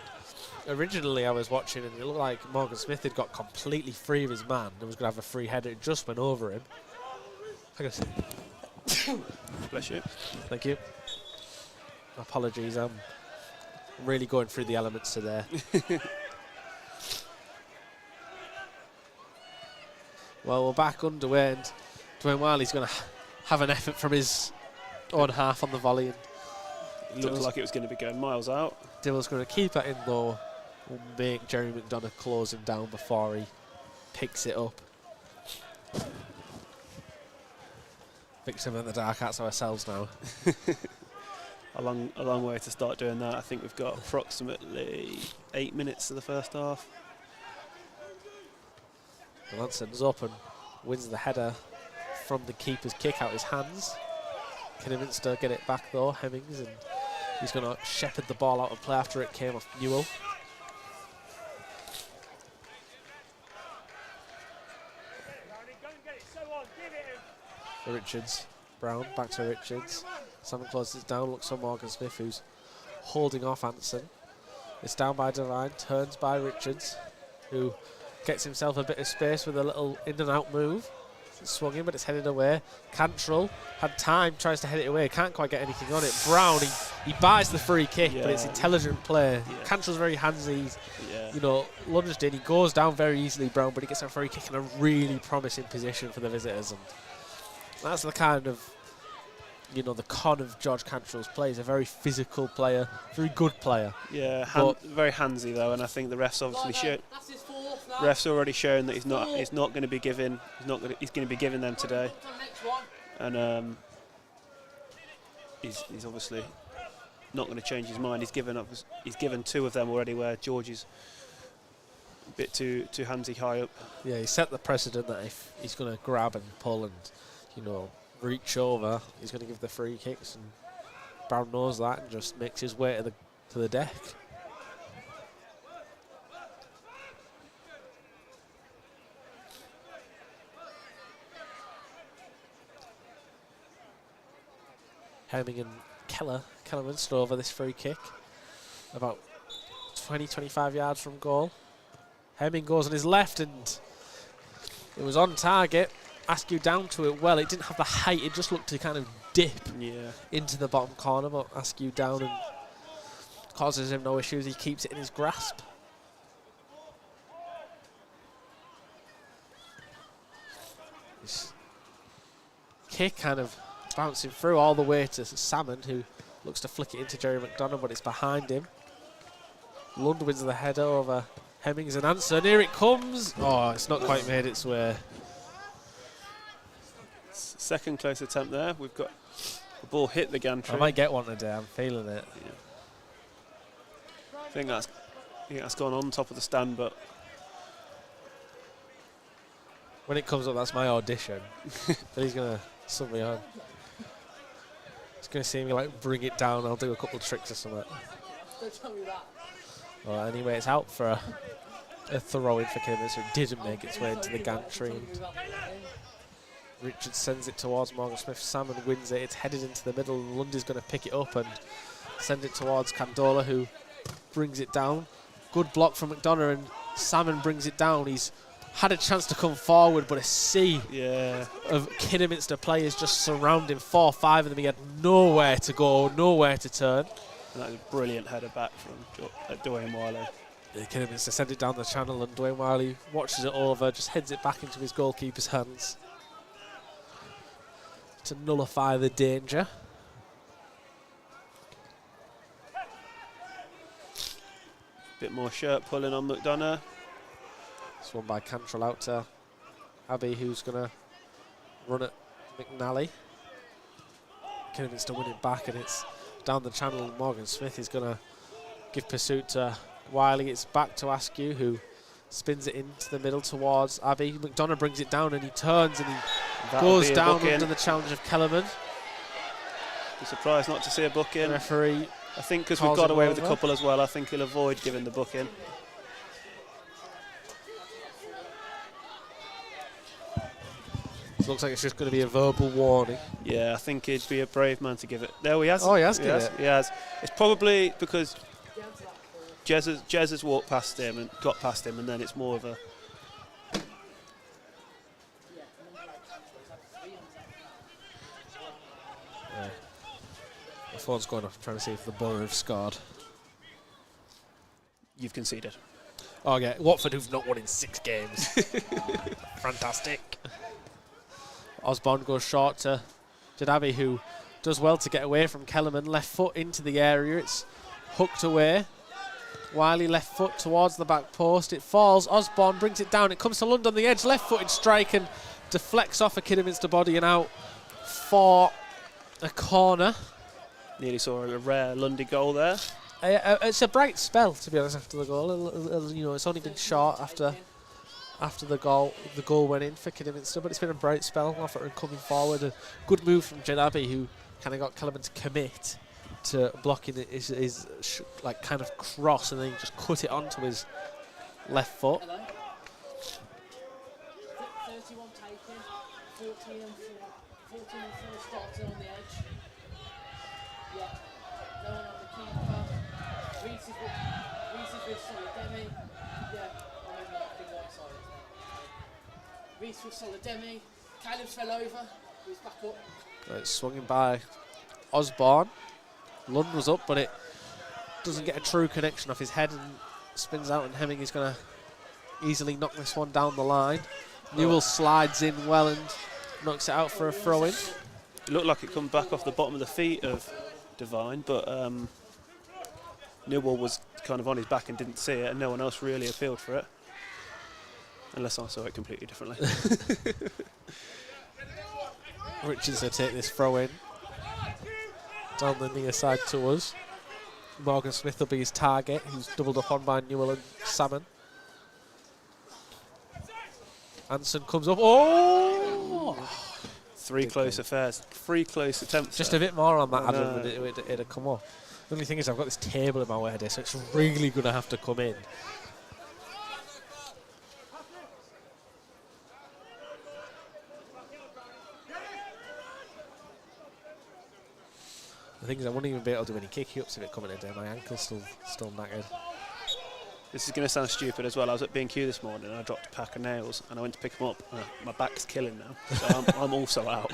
originally, I was watching and it looked like Morgan Smith had got completely free of his man and was going to have a free header. It just went over him. Bless you. Thank you. Apologies. I'm really going through the elements today. Well, we're back underway, and Dwayne Wiley's going to have an effort from his own half on the volley. It looked like it was going to be going miles out. Dill's going to keep that in low. Will make Jerry McDonough close him down before he picks it up. Victim in the dark, that's ourselves now. A long way to start doing that. I think we've got approximately 8 minutes to the first half. Lanson's up and wins the header from the keeper's kick out his hands. Kidderminster get it back though, Hemmings, and he's going to shepherd the ball out and play after it came off Newell. Richards, Brown, back to Richards. Salmon closes it down, looks for Morgan Smith, who's holding off Anson. It's down by Devine, turns by Richards, who gets himself a bit of space with a little in and out move. It's swung in, but it's headed away. Cantrell had time, tries to head it away, can't quite get anything on it. Brown, he buys the free kick, but it's intelligent play. Yeah. Cantrell's very handsy, he's, you know, lunged in. He goes down very easily, Brown, but he gets a free kick in a really promising position for the visitors. And that's the kind of, you know, the con of George Cantrell's play. He's a very physical player, very good player. Yeah, very handsy though, and I think the refs obviously showed. Refs already shown that he's not going to be giving. He's going to be giving them today, and he's obviously not going to change his mind. He's given 2 of them already, where George is a bit too handsy high up. Yeah, he set the precedent that if he's going to grab and pull and, you know, reach over, he's going to give the free kicks, and Brown knows that and just makes his way to the deck. Hemming and Kellerminster over this free kick, about 20-25 yards from goal. Hemming goes on his left and it was on target. Askew down to it well. It didn't have the height, it just looked to kind of dip into the bottom corner, but Askew down and causes him no issues. He keeps it in his grasp. His kick kind of bouncing through all the way to Salmon, who looks to flick it into Jerry McDonough, but it's behind him. Lund wins the header over Hemmings and Anson. Here it comes. Oh, it's not quite made its way. Second close attempt there. We've got the ball hit the gantry. I might get one today. I'm feeling it. Yeah. I think that's gone on top of the stand, but when it comes up, that's my audition. But he's gonna sub me on. He's gonna see me like bring it down. I'll do a couple of tricks or something. Don't tell me that. Well, anyway, it's out for a throw-in for Kidderminster. It didn't make its way into the gantry. Richard sends it towards Morgan Smith. Salmon wins it. It's headed into the middle. Lundy's going to pick it up and send it towards Candola, who brings it down. Good block from McDonough, and Salmon brings it down. He's had a chance to come forward, but a sea Yeah. of Kidderminster players just surrounding 4 or 5 of them. He had nowhere to go, nowhere to turn. And that was a brilliant header back from Dwayne Wiley. Yeah, Kidderminster sent it down the channel, and Dwayne Wiley watches it over, just heads it back into his goalkeeper's hands to nullify the danger. Bit more shirt pulling on McDonough. This one by Cantrell out to Abbey, who's going to run at McNally. Kidderminster winning back, and it's down the channel. Morgan Smith is going to give pursuit to Wiley. It's back to Askew, who spins it into the middle towards Abbey. McDonough brings it down, and he turns, and he goes down under the challenge of Kellerman. Be surprised not to see a booking. The referee, I think because we've got away with a couple as well, I think he'll avoid giving the booking. it looks like it's just going to be a verbal warning. Yeah, I think he'd be a brave man to give it. There he has. Oh, he has given it. He has. It's probably because Jez has walked past him and got past him, and then it's more of a... Yeah. The phone's going off, trying to see if the Borough have scored. You've conceded. Oh, yeah. Watford, who've not won in 6 games. Fantastic. Osborne goes short to Jadabi, who does well to get away from Kellerman. Left foot into the area. It's hooked away. Wiley left foot towards the back post. It falls. Osborne brings it down. It comes to Lund on the edge. Left-footed strike and deflects off a Kidderminster body and out for a corner. Nearly saw a rare Lundy goal there. It's a bright spell, to be honest, after the goal. You know, it's only been short after the goal went in for Kidderminster, but it's been a bright spell. Alfreton coming forward, a good move from Jadabi, who kind of got Kellerman to commit to blocking his like kind of cross, and then he just cut it onto his left foot. Hello. 31 taken, 14 and 4 started on the edge. Yeah, no one on the keeper. Reese is with Solidemi. Yeah, I remember that big white side. Reese with Solidemi. Caleb's fell over. He's back up. It's swung in by Osborne. Lund was up, but it doesn't get a true connection off his head and spins out, and Hemming is going to easily knock this one down the line. Newell slides in well and knocks it out for a throw-in. It looked like it come back off the bottom of the feet of Devine, but Newell was kind of on his back and didn't see it, and no one else really appealed for it. Unless I saw it completely differently. Richards will take this throw-in down the near side to us. Morgan Smith will be his target, who's doubled up on by Newell and Salmon. Anson comes up. Oh! 3 close affairs, 3 close attempts. Just there. a bit more on that, Adam, and it'd have come off. The only thing is I've got this table in my way here, so it's really going to have to come in. The thing is, I wouldn't even be able to do any kick-ups if it come in today. My ankle's still knackered. This is going to sound stupid as well. I was at B&Q this morning and I dropped a pack of nails and I went to pick them up. My back's killing now, so I'm also out.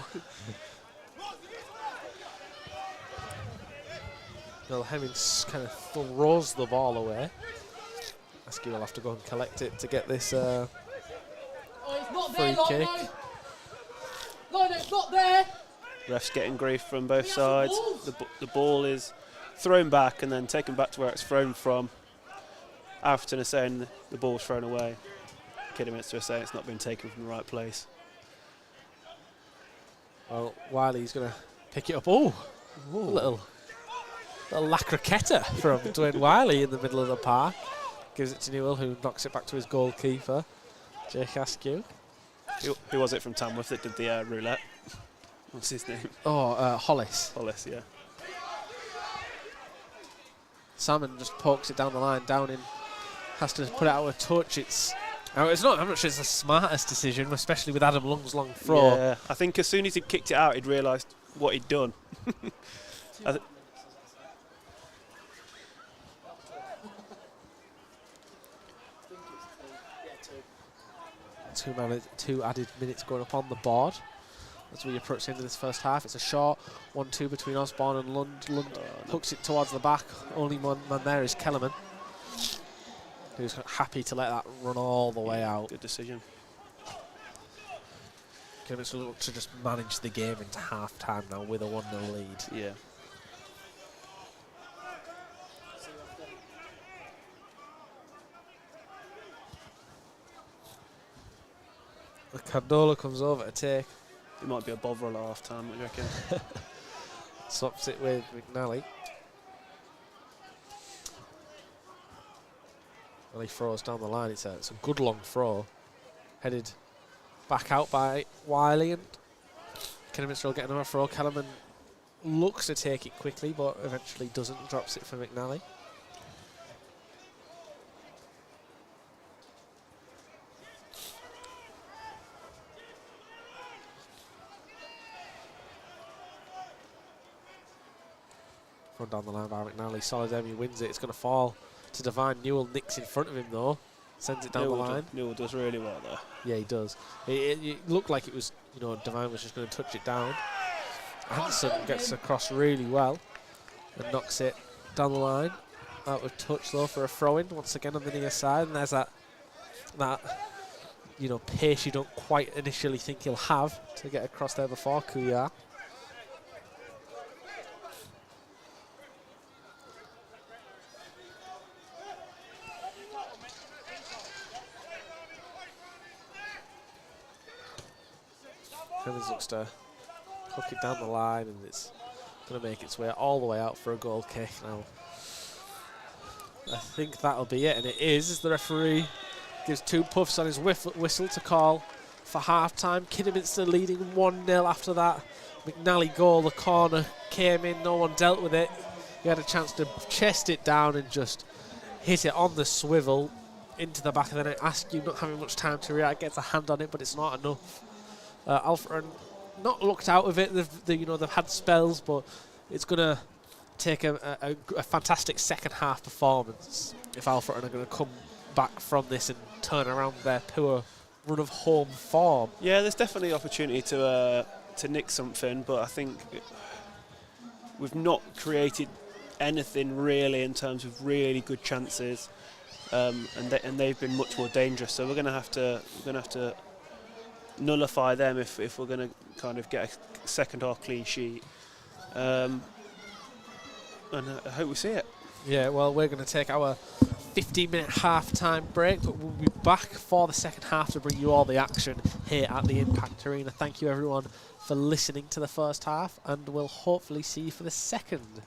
Well, Hemmings kind of throws the ball away. Askew will have to go and collect it to get this Oh, it's not free there, kick. No, it's not there. Ref's getting grief from both sides. The ball is thrown back and then taken back to where it's thrown from. Alfreton is saying the ball's thrown away. Kidderminster is saying it's not been taken from the right place. Well, Wiley's going to pick it up. Oh, a little La Croqueta from Dwayne Wiley in the middle of the park. Gives it to Newell, who knocks it back to his goalkeeper, Jake Askew. Who was it from Tamworth that did the roulette? What's his name? Oh, Hollis. Hollis, yeah. Salmon just pokes it down the line, down in. Has to put it out of touch. I'm not sure it's the smartest decision, especially with Adam Lung's long throw. Yeah, I think as soon as he kicked it out, he'd realised what he'd done. 2 added minutes going up on the board as we approach the end of this first half. It's a short 1-2 between Osborne and Lund. Lund hooks it towards the back. Only one man there is Kellerman, who's happy to let that run all the way out. Good decision. Kidderminster look to just manage the game into half-time now with a 1-0 lead. Yeah. The Candola comes over to take. It might be a Bovril at half-time, what do you reckon? Swaps it with McNally. And he throws down the line. It's a good long throw. Headed back out by Wiley, and Kidderminster will get another throw. Kellerman looks to take it quickly, but eventually doesn't. Drops it for McNally. Run down the line by McNally. Solidemi wins it. It's going to fall to Devine. Newell nicks in front of him though. Sends it down the line. Newell does really well there. Yeah, he does. It looked like it was, Devine was just going to touch it down. Hanson gets across really well and knocks it down the line. Out of touch though for a throw-in once again on the near side. And there's that pace you don't quite initially think he'll have to get across there before Kuyar. Evans looks to hook it down the line, and it's going to make its way all the way out for a goal kick. Now, I think that'll be it, and it is, as the referee gives 2 puffs on his whistle to call for half-time. Kidderminster leading 1-0 after that McNally goal. The corner came in, no one dealt with it. He had a chance to chest it down and just hit it on the swivel into the back of the net. Askew not having much time to react, gets a hand on it, but it's not enough. Alfreton not looked out of it. They've had spells, but it's going to take a fantastic second half performance if Alfreton are going to come back from this and turn around their poor run of home form. Yeah, there's definitely opportunity to nick something, but I think we've not created anything really in terms of really good chances, and they've been much more dangerous. So we're going to have to nullify them if we're going to kind of get a second half clean sheet, and I hope we see it. Yeah, well, we're going to take our 15-minute half-time break, but we'll be back for the second half to bring you all the action here at the Impact Arena. Thank you everyone for listening to the first half, and we'll hopefully see you for the second.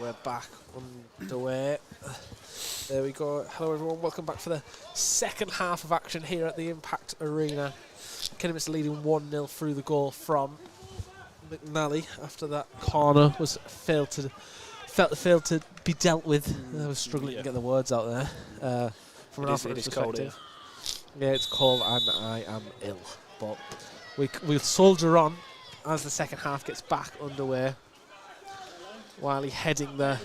We're back underway. There we go. Hello everyone, welcome back for the second half of action here at the Impact Arena. Kidderminster leading 1-0 through the goal from McNally after that corner was failed to be dealt with. I was struggling to get the words out there. From an Alfreton perspective. Yeah, it's cold and I am ill. But we'll soldier on as the second half gets back underway. Wiley heading the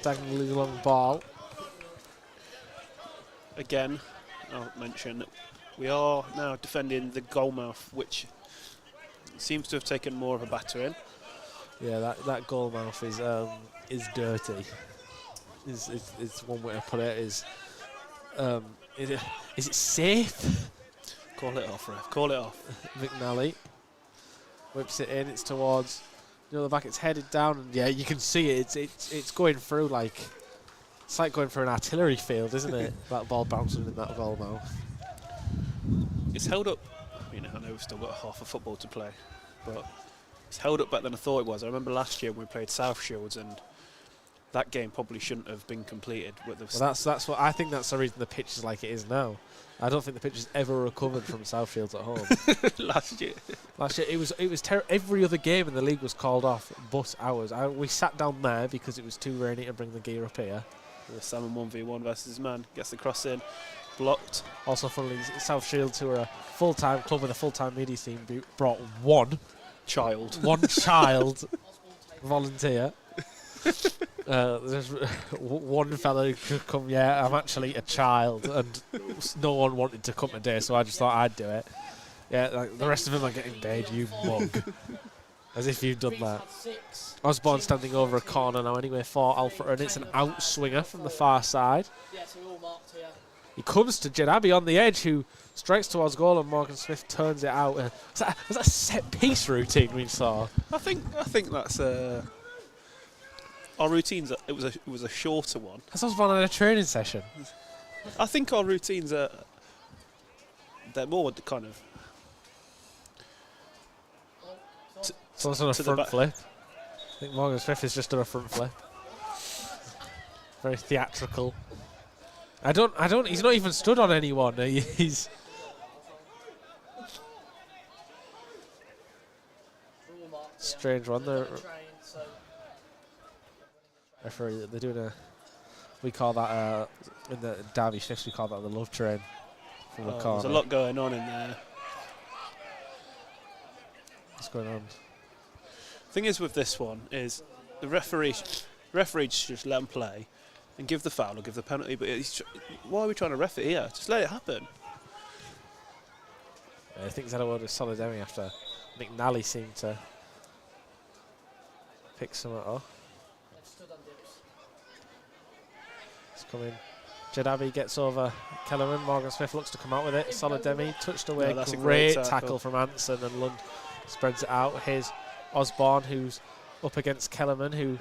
diagonally long ball. Again, I'll mention that we are now defending the goalmouth, which seems to have taken more of a battering. Yeah, that goalmouth is dirty. Is one way to put it. Is it safe? Call it off, ref. Call it off. McNally whips it in. It's towards the back. It's headed down, and yeah, you can see it. It's going through like it's like going through an artillery field, isn't it? That ball bouncing in that goal mouth. It's held up. I know we've still got half a football to play, but it's held up better than I thought it was. I remember last year when we played South Shields, and that game probably shouldn't have been completed. With the that's what I think. That's the reason the pitch is like it is now. I don't think the pitch has ever recovered from South Shields at home. Last year it was every other game in the league was called off, but ours. We sat down there because it was too rainy to bring the gear up here. The Salmon 1v1 versus his man gets the cross in, blocked. Also, funnily, South Shields, who are a full-time club with a full-time media team, brought one child volunteer. There's one fella who could come. Yeah, I'm actually a child, and no one wanted to come today, so I just thought I'd do it. Yeah, like the rest of them are getting paid. You mug, as if you've done that. Osborne standing over a corner now anyway for Alfreton, and it's an outswinger from the far side. He comes to Jedabi on the edge, who strikes towards goal, and Morgan Smith turns it out. Was that a set piece routine we saw? I think that's our routines. It was a shorter one. That's Osborne in a training session. I think our routines they're more kind of. Someone's done a front flip. I think Morgan Smith has just done a front flip. Very theatrical. He's not even stood on anyone. He's. Strange one. They're doing we call that, in the Derby shifts, we call that the love train from the corner. There's a lot going on in there. What's going on? Thing is with this one is the referee should just let him play and give the foul or give the penalty, but why are we trying to ref it here? Just let it happen. I think he's had a word with Solidarity after McNally seemed to pick some up. It's coming. Jedabi gets over Kellerman. Morgan Smith looks to come out with it. Solidemi touched away. No, that's a great great tackle from Anson, and Lund spreads it out. Here's Osborne, who's up against Kellerman, who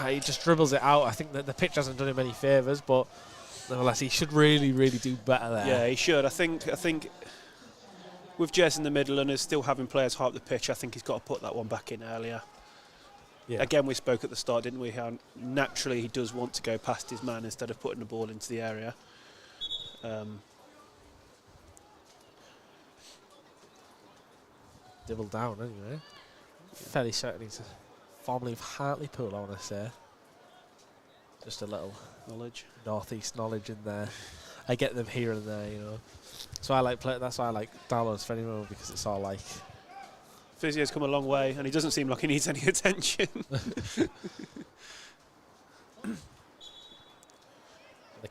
he just dribbles it out. I think that the pitch hasn't done him any favours, but nevertheless, he should really, really do better there. Yeah, he should. I think with Jez in the middle and is still having players high up the pitch, I think he's got to put that one back in earlier. Yeah. Again, we spoke at the start, didn't we, how naturally he does want to go past his man instead of putting the ball into the area. Double down anyway. Fairly certain he's formerly of Hartlepool, I want to say. Just a little northeast knowledge in there. I get them here and there, So I like that's why I like downloads for anyone, because it's all like. Physio's come a long way, and he doesn't seem like he needs any attention. They're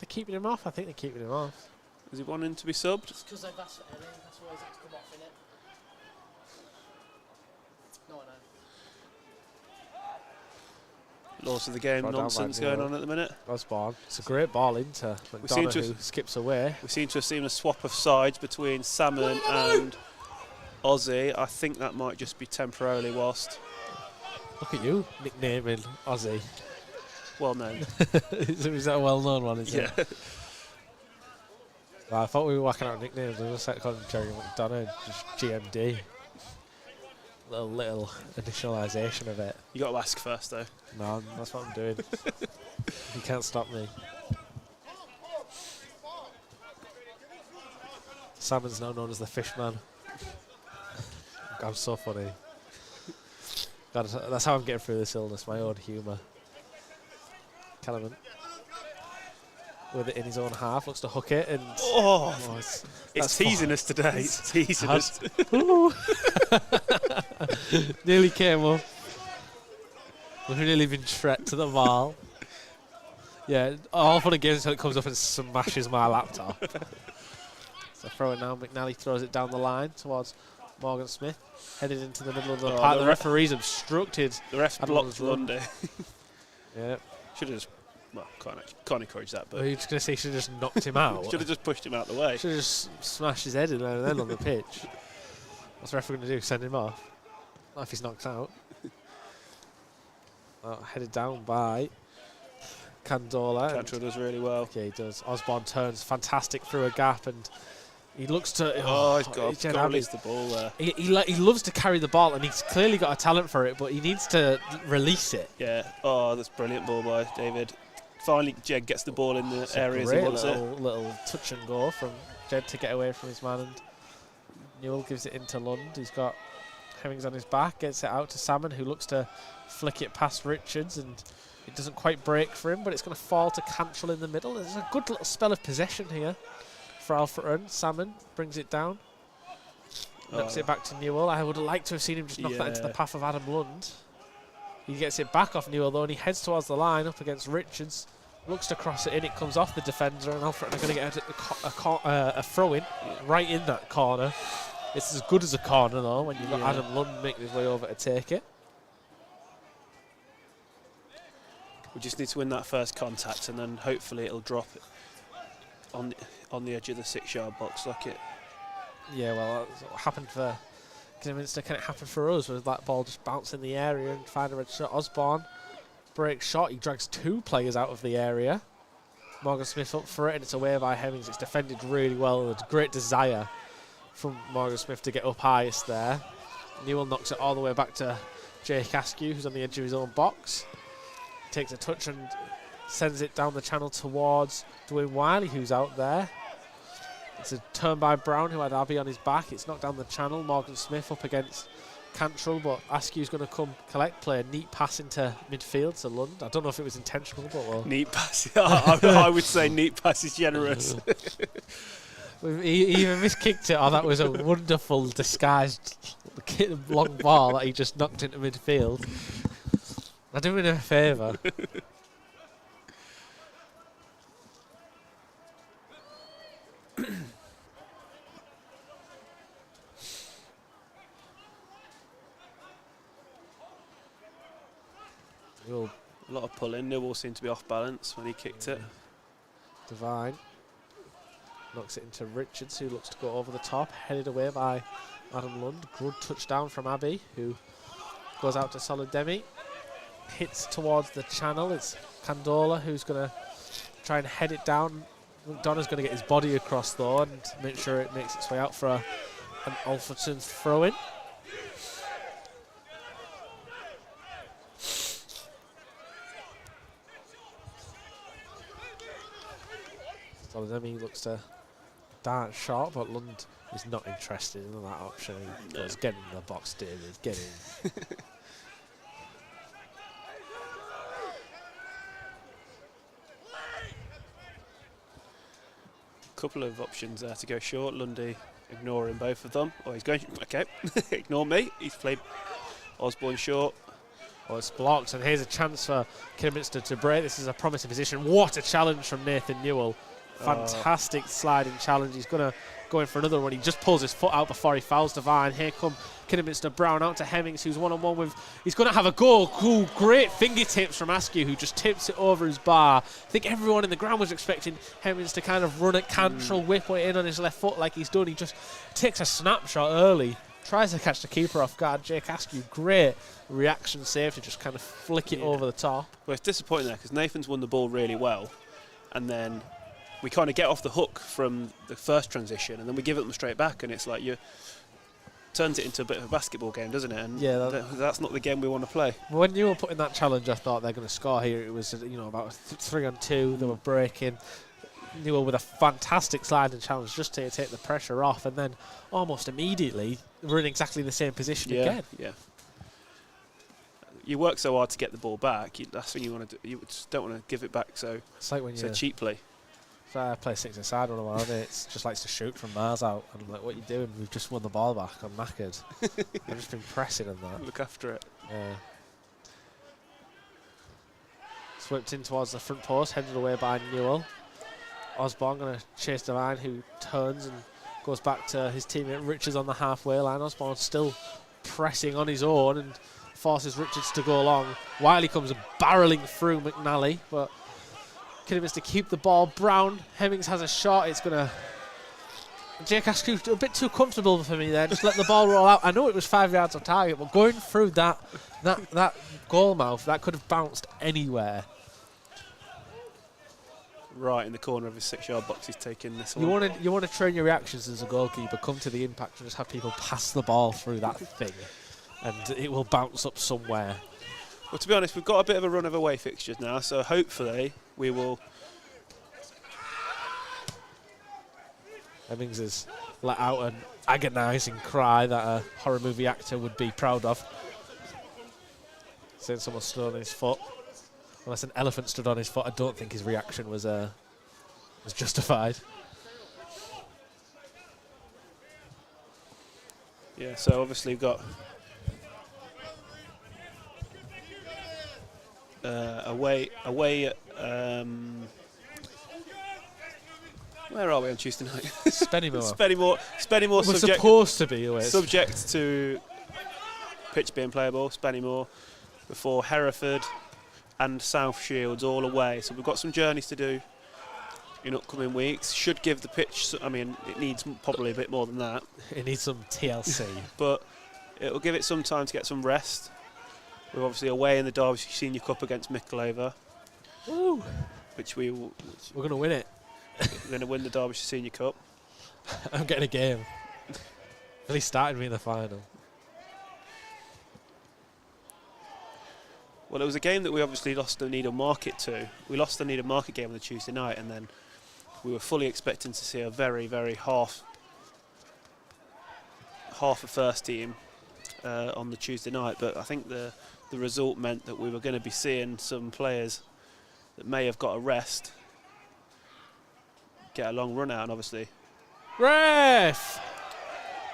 keeping him off. I think they're keeping him off. Is he wanting to be subbed? It's because they've asked for Ellie. That's why he's had to come off, innit? No, I know. Laws of the game nonsense going on at the minute. Osborne. It's a great ball into McDonough, who skips away. We seem to have seen a swap of sides between Salmon and Ozzy. I think that might just be temporarily whilst. Look at you nicknaming Ozzy. Well known. Is that a well-known one, is it? Yeah. Well, I thought we were whacking out nicknames. I was calling Jerry McDonough, just GMD. little initialisation of it. You got to ask first, though. No, that's what I'm doing. You can't stop me. Salmon's now known as the Fishman. I'm so funny. God, that's how I'm getting through this illness, my own humour. Kellerman. With it in his own half, looks to hook it, and it's teasing us today. It's teasing us. Nearly came up. We've nearly been trapped to the ball. Yeah, all fun and games until it comes up and smashes my laptop. So throw it now. McNally throws it down the line towards Morgan Smith, headed into the middle of the park. The referee's obstructed. The ref blocked Lundy. Yeah. Should have just. Well, can't encourage that, but... Are you just going to say should have just knocked him out? Should have just pushed him out the way. Should have just smashed his head in there and then on the pitch. What's the referee going to do? Send him off? Not if he's knocked out. Headed down by Candola. Cantrell does really well. Okay, he does. Osborne turns fantastic through a gap, and he looks to... He's got to release the ball there. He loves to carry the ball, and he's clearly got a talent for it, but he needs to release it. Yeah. Oh, that's brilliant ball by David. Finally, Jed gets the ball in the areas he wants it. Little touch and go from Jed to get away from his man, and Newell gives it into Lund. He's got Hemmings on his back, gets it out to Salmon, who looks to flick it past Richards, and it doesn't quite break for him, but it's going to fall to Cantrell in the middle. There's a good little spell of possession here for Alfreton. Salmon brings it down, knocks it back to Newell. I would have liked to have seen him just knock that into the path of Adam Lund. He gets it back off Newell though, and he heads towards the line up against Richards. Looks to cross it in, it comes off the defender, and Alfreton are going to get a throw-in right in that corner. It's as good as a corner though when you've got Adam Lund making his way over to take it. We just need to win that first contact, and then hopefully it'll drop on the edge of the 6-yard box like it. Yeah, well, that's what happened for Kidderminster. Can it happen for us with that ball just bounce in the area and find a red shot? Osborne breaks shot. He drags 2 players out of the area. Morgan Smith up for it, and it's away by Hemmings. It's defended really well. There's great desire from Morgan Smith to get up highest there. Newell knocks it all the way back to Jake Askew, who's on the edge of his own box. Takes a touch and sends it down the channel towards Dwayne Wiley, who's out there. It's a turn by Brown, who had Abbey on his back. It's knocked down the channel. Morgan Smith up against Cantrell, but Askew's going to come collect, play a neat pass into midfield to Lund. I don't know if it was intentional, but well. Neat pass. I would say neat pass is generous. He either miskicked it or that was a wonderful disguised long ball that he just knocked into midfield. I do him a favour. A lot of pulling. Newell seemed to be off balance when he kicked it. Devine knocks it into Richards, who looks to go over the top, headed away by Adam Lund. Good touchdown from Abbey, who goes out to Solidemi. Hits towards the channel. It's Candola who's going to try and head it down. McDonough's going to get his body across though and make sure it makes its way out for an Alfreton throw-in. Solidemi looks to dart short, but Lund is not interested in that option. He goes, get in the box, David, get in. Couple of options there to go short. Lundy ignoring both of them. Oh, he's going, okay, ignore me. He's played Osborne short. Oh, it's blocked, and here's a chance for Kidderminster to break. This is a promising position. What a challenge from Nathan Newell. Fantastic sliding challenge. He's going to go in for another one. He just pulls his foot out before he fouls Devine. Here come Kidderminster. Brown out to Hemmings, who's one-on-one with... He's going to have a goal. Cool, great fingertips from Askew, who just tips it over his bar. I think everyone in the ground was expecting Hemmings to kind of run at Cantrell, whip it in on his left foot like he's done. He just takes a snapshot early, tries to catch the keeper off guard. Jake Askew, great reaction save to just kind of flick it over the top. Well, it's disappointing there because Nathan's won the ball really well, and then we kind of get off the hook from the first transition, and then we give it them straight back, and it's like turns it into a bit of a basketball game, doesn't it? And yeah, that's not the game we want to play. When you were putting that challenge, I thought they're going to score here. It was about 3-on-2. They were breaking. Newell with a fantastic sliding challenge just to take the pressure off, and then almost immediately we're in exactly the same position again. Yeah. You work so hard to get the ball back. That's when you want to do. You just don't want to give it back so cheaply. If I play 6-a-side one of my mates just likes to shoot from miles out, and I'm like, what are you doing? We've just won the ball back. I'm knackered. I've just been pressing and that. Look after it. Yeah. Swept in towards the front post, headed away by Newell. Osborne going to chase Devine, who turns and goes back to his teammate Richards on the halfway line. Osborne still pressing on his own and forces Richards to go along. Wiley comes barreling through McNally, but Kidderminster keep the ball. Brown, Hemmings has a shot. It's going to... Jake Askew a bit too comfortable for me there. Just let the ball roll out. I know it was 5 yards on target, but going through that goal mouth, that could have bounced anywhere. Right in the corner of his 6-yard box, he's taking this one. You want to train your reactions as a goalkeeper. Come to the impact and just have people pass the ball through that thing, and it will bounce up somewhere. Well, to be honest, we've got a bit of a run of away fixtures now, so hopefully we will. Hemmings has let out an agonising cry that a horror movie actor would be proud of. Saying someone stood on his foot. Unless an elephant stood on his foot, I don't think his reaction was justified. Yeah, so obviously we've got away at where are we on Tuesday night? Spennymoor. Spennymoor. We're supposed to be away. Subject to pitch being playable. Spennymoor before Hereford and South Shields all away. So we've got some journeys to do in upcoming weeks. Should give the pitch. I mean, it needs probably a bit more than that. It needs some TLC, but it'll give it some time to get some rest. We're obviously away in the Derbyshire Senior Cup against Micklehove, which we're going to win it. We're going to win the Derbyshire Senior Cup. I'm getting a game. At least started me in the final. Well, it was a game that we obviously lost the Needham Market to. We lost the Needham Market game on the Tuesday night, and then we were fully expecting to see a very, very half a first team on the Tuesday night. But I think the result meant that we were going to be seeing some players that may have got a rest get a long run out, and obviously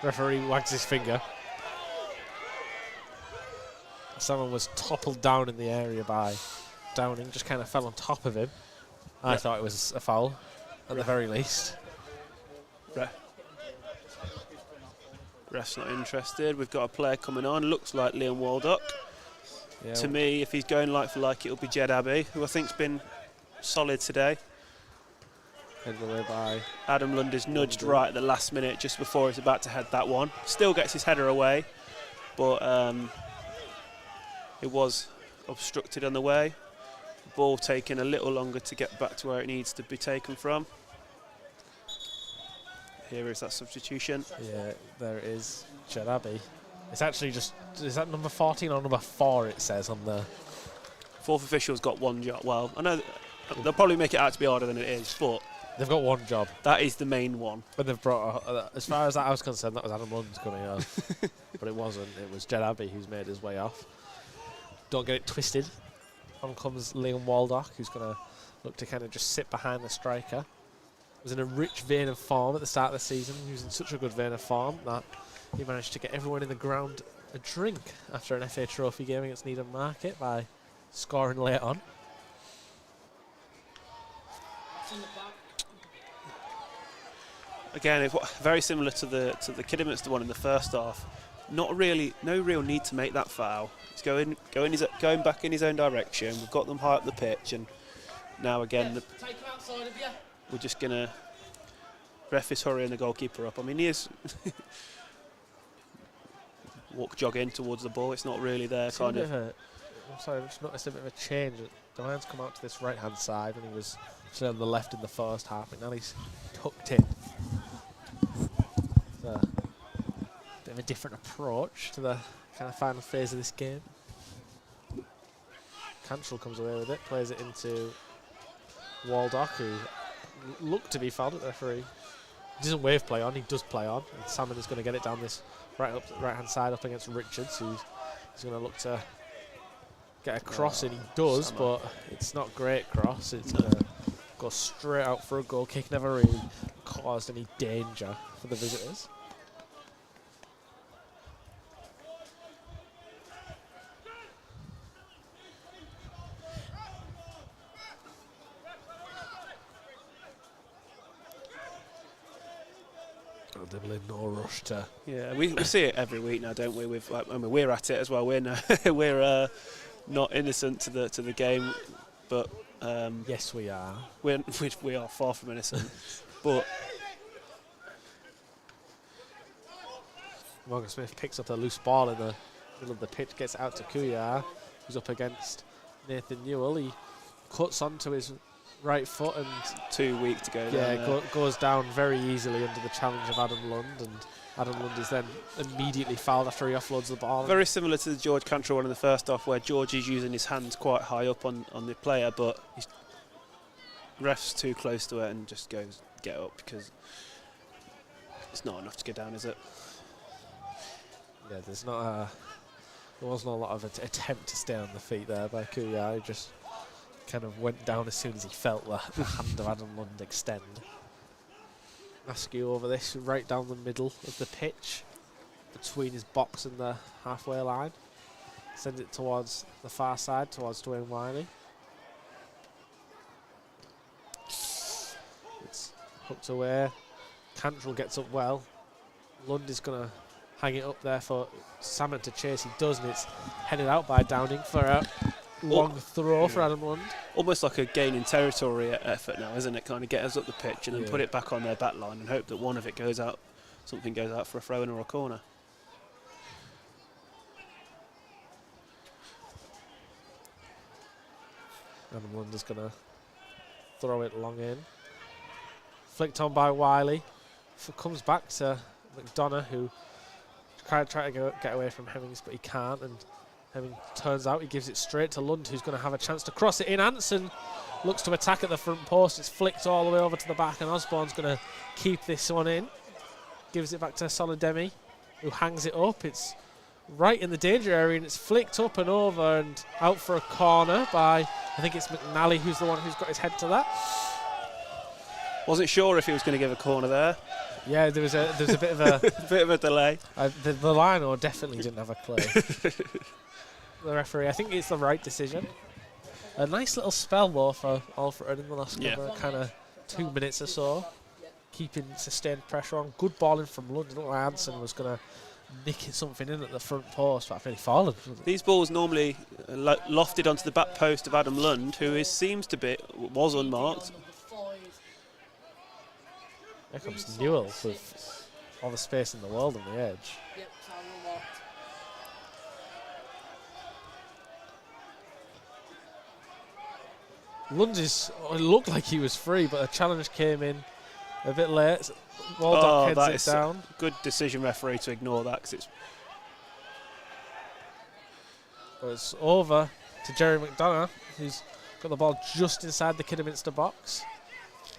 referee wags his finger. Someone was toppled down in the area by Downing, just kind of fell on top of him. I thought it was a foul at the very least. Ref's not interested. We've got a player coming on, looks like Liam Waldock. Yeah. To me, if he's going like for like, it'll be Jed Abbey, who I think's been solid today. Headed away by Adam Lund is nudged right at the last minute, just before he's about to head that one. Still gets his header away, but it was obstructed on the way. Ball taking a little longer to get back to where it needs to be taken from. Here is that substitution. Yeah, there it is. Jed Abbey. It's actually just, is that number 14 or number 4 it says on the... Fourth official's got one job. Well, I know they'll probably make it out to be harder than it is, but... They've got one job. That is the main one. When they've brought, as far as that I was concerned, that was Adam Lund coming off. But it wasn't. It was Jed Abbey who's made his way off. Don't get it twisted. On comes Liam Waldock, who's going to look to kind of just sit behind the striker. Was in a rich vein of form at the start of the season. He was in such a good vein of form that he managed to get everyone in the ground a drink after an FA Trophy game against Needham Market by scoring late on. Again, very similar to the Kidderminster one in the first half. No real need to make that foul. He's going back in his own direction. We've got them high up the pitch, and now again we're just gonna ref is hurrying the goalkeeper up. I mean, he is jogging towards the ball. It's not really there, kind of. I'm sorry, I just noticed a bit of a change. The man's come out to this right-hand side when he was still on the left in the first half, and now he's tucked in. Bit of of a different approach to the kind of final phase of this game. Cantrell comes away with it, plays it into Waldock, who looked to be fouled at the referee. He doesn't wave play on, he does play on. And Salmon is going to get it down this right-hand side up against Richards, who's going to look to get a cross in. He does, but it's not great cross. It's going to go straight out for a goal kick. Never really caused any danger for the visitors. No rush to. Yeah, we see it every week now, don't we? With I mean, we're at it as well. We're we're not innocent to the game, but yes, we are. We are far from innocent. But Morgan Smith picks up a loose ball in the middle of the pitch, gets it out to Kuyar, who's up against Nathan Newell. He cuts onto his right foot and too weak to go down. Yeah, goes down very easily under the challenge of Adam Lund, and Adam Lund is then immediately fouled after he offloads the ball. Very similar to the George Cantrell one in the first half, where George is using his hands quite high up on the player, but he's ref's too close to it and just goes get up, because it's not enough to go down, is it? Yeah, there wasn't a lot of attempt to stay on the feet there by Kuyar. He just kind of went down as soon as he felt the hand of Adam Lund extend. Askew over this, right down the middle of the pitch, between his box and the halfway line. Sends it towards the far side, towards Dwayne Wiley. It's hooked away. Cantrell gets up well. Lund is going to hang it up there for Salmon to chase. He does, and it's headed out by Downing for a long throw for Adam Lund. Almost like a gain in territory effort now, isn't it? Kind of get us up the pitch and then put it back on their back line and hope that one of it goes out, something goes out for a throw-in or a corner. Adam Lund is going to throw it long in. Flicked on by Wiley. Comes back to McDonough, who tried to get away from Hemmings, but he can't, and Hemming turns out he gives it straight to Lund, who's going to have a chance to cross it in. Anson looks to attack at the front post. It's flicked all the way over to the back, and Osborne's going to keep this one in. Gives it back to Solidemi, who hangs it up. It's right in the danger area, and it's flicked up and over and out for a corner by, I think it's McNally, who's the one who's got his head to that. Wasn't sure if he was going to give a corner there. Yeah, there was a bit of a bit of a delay. The lino definitely didn't have a clue. The referee, I think it's the right decision. A nice little spell though for Alfreton in the last kind of 2 minutes or so, keeping sustained pressure on. Good ball in from London. Hansen was going to nick something in at the front post, but I've really fallen. These balls normally lofted onto the back post of Adam Lund, who was unmarked. There comes Newell with all the space in the world on the edge. Yep, time unlocked. Lund it looked like he was free, but a challenge came in a bit late. Waldock heads it down. Good decision, referee, to ignore that, because it's over to Jerry McDonough, who's got the ball just inside the Kidderminster box.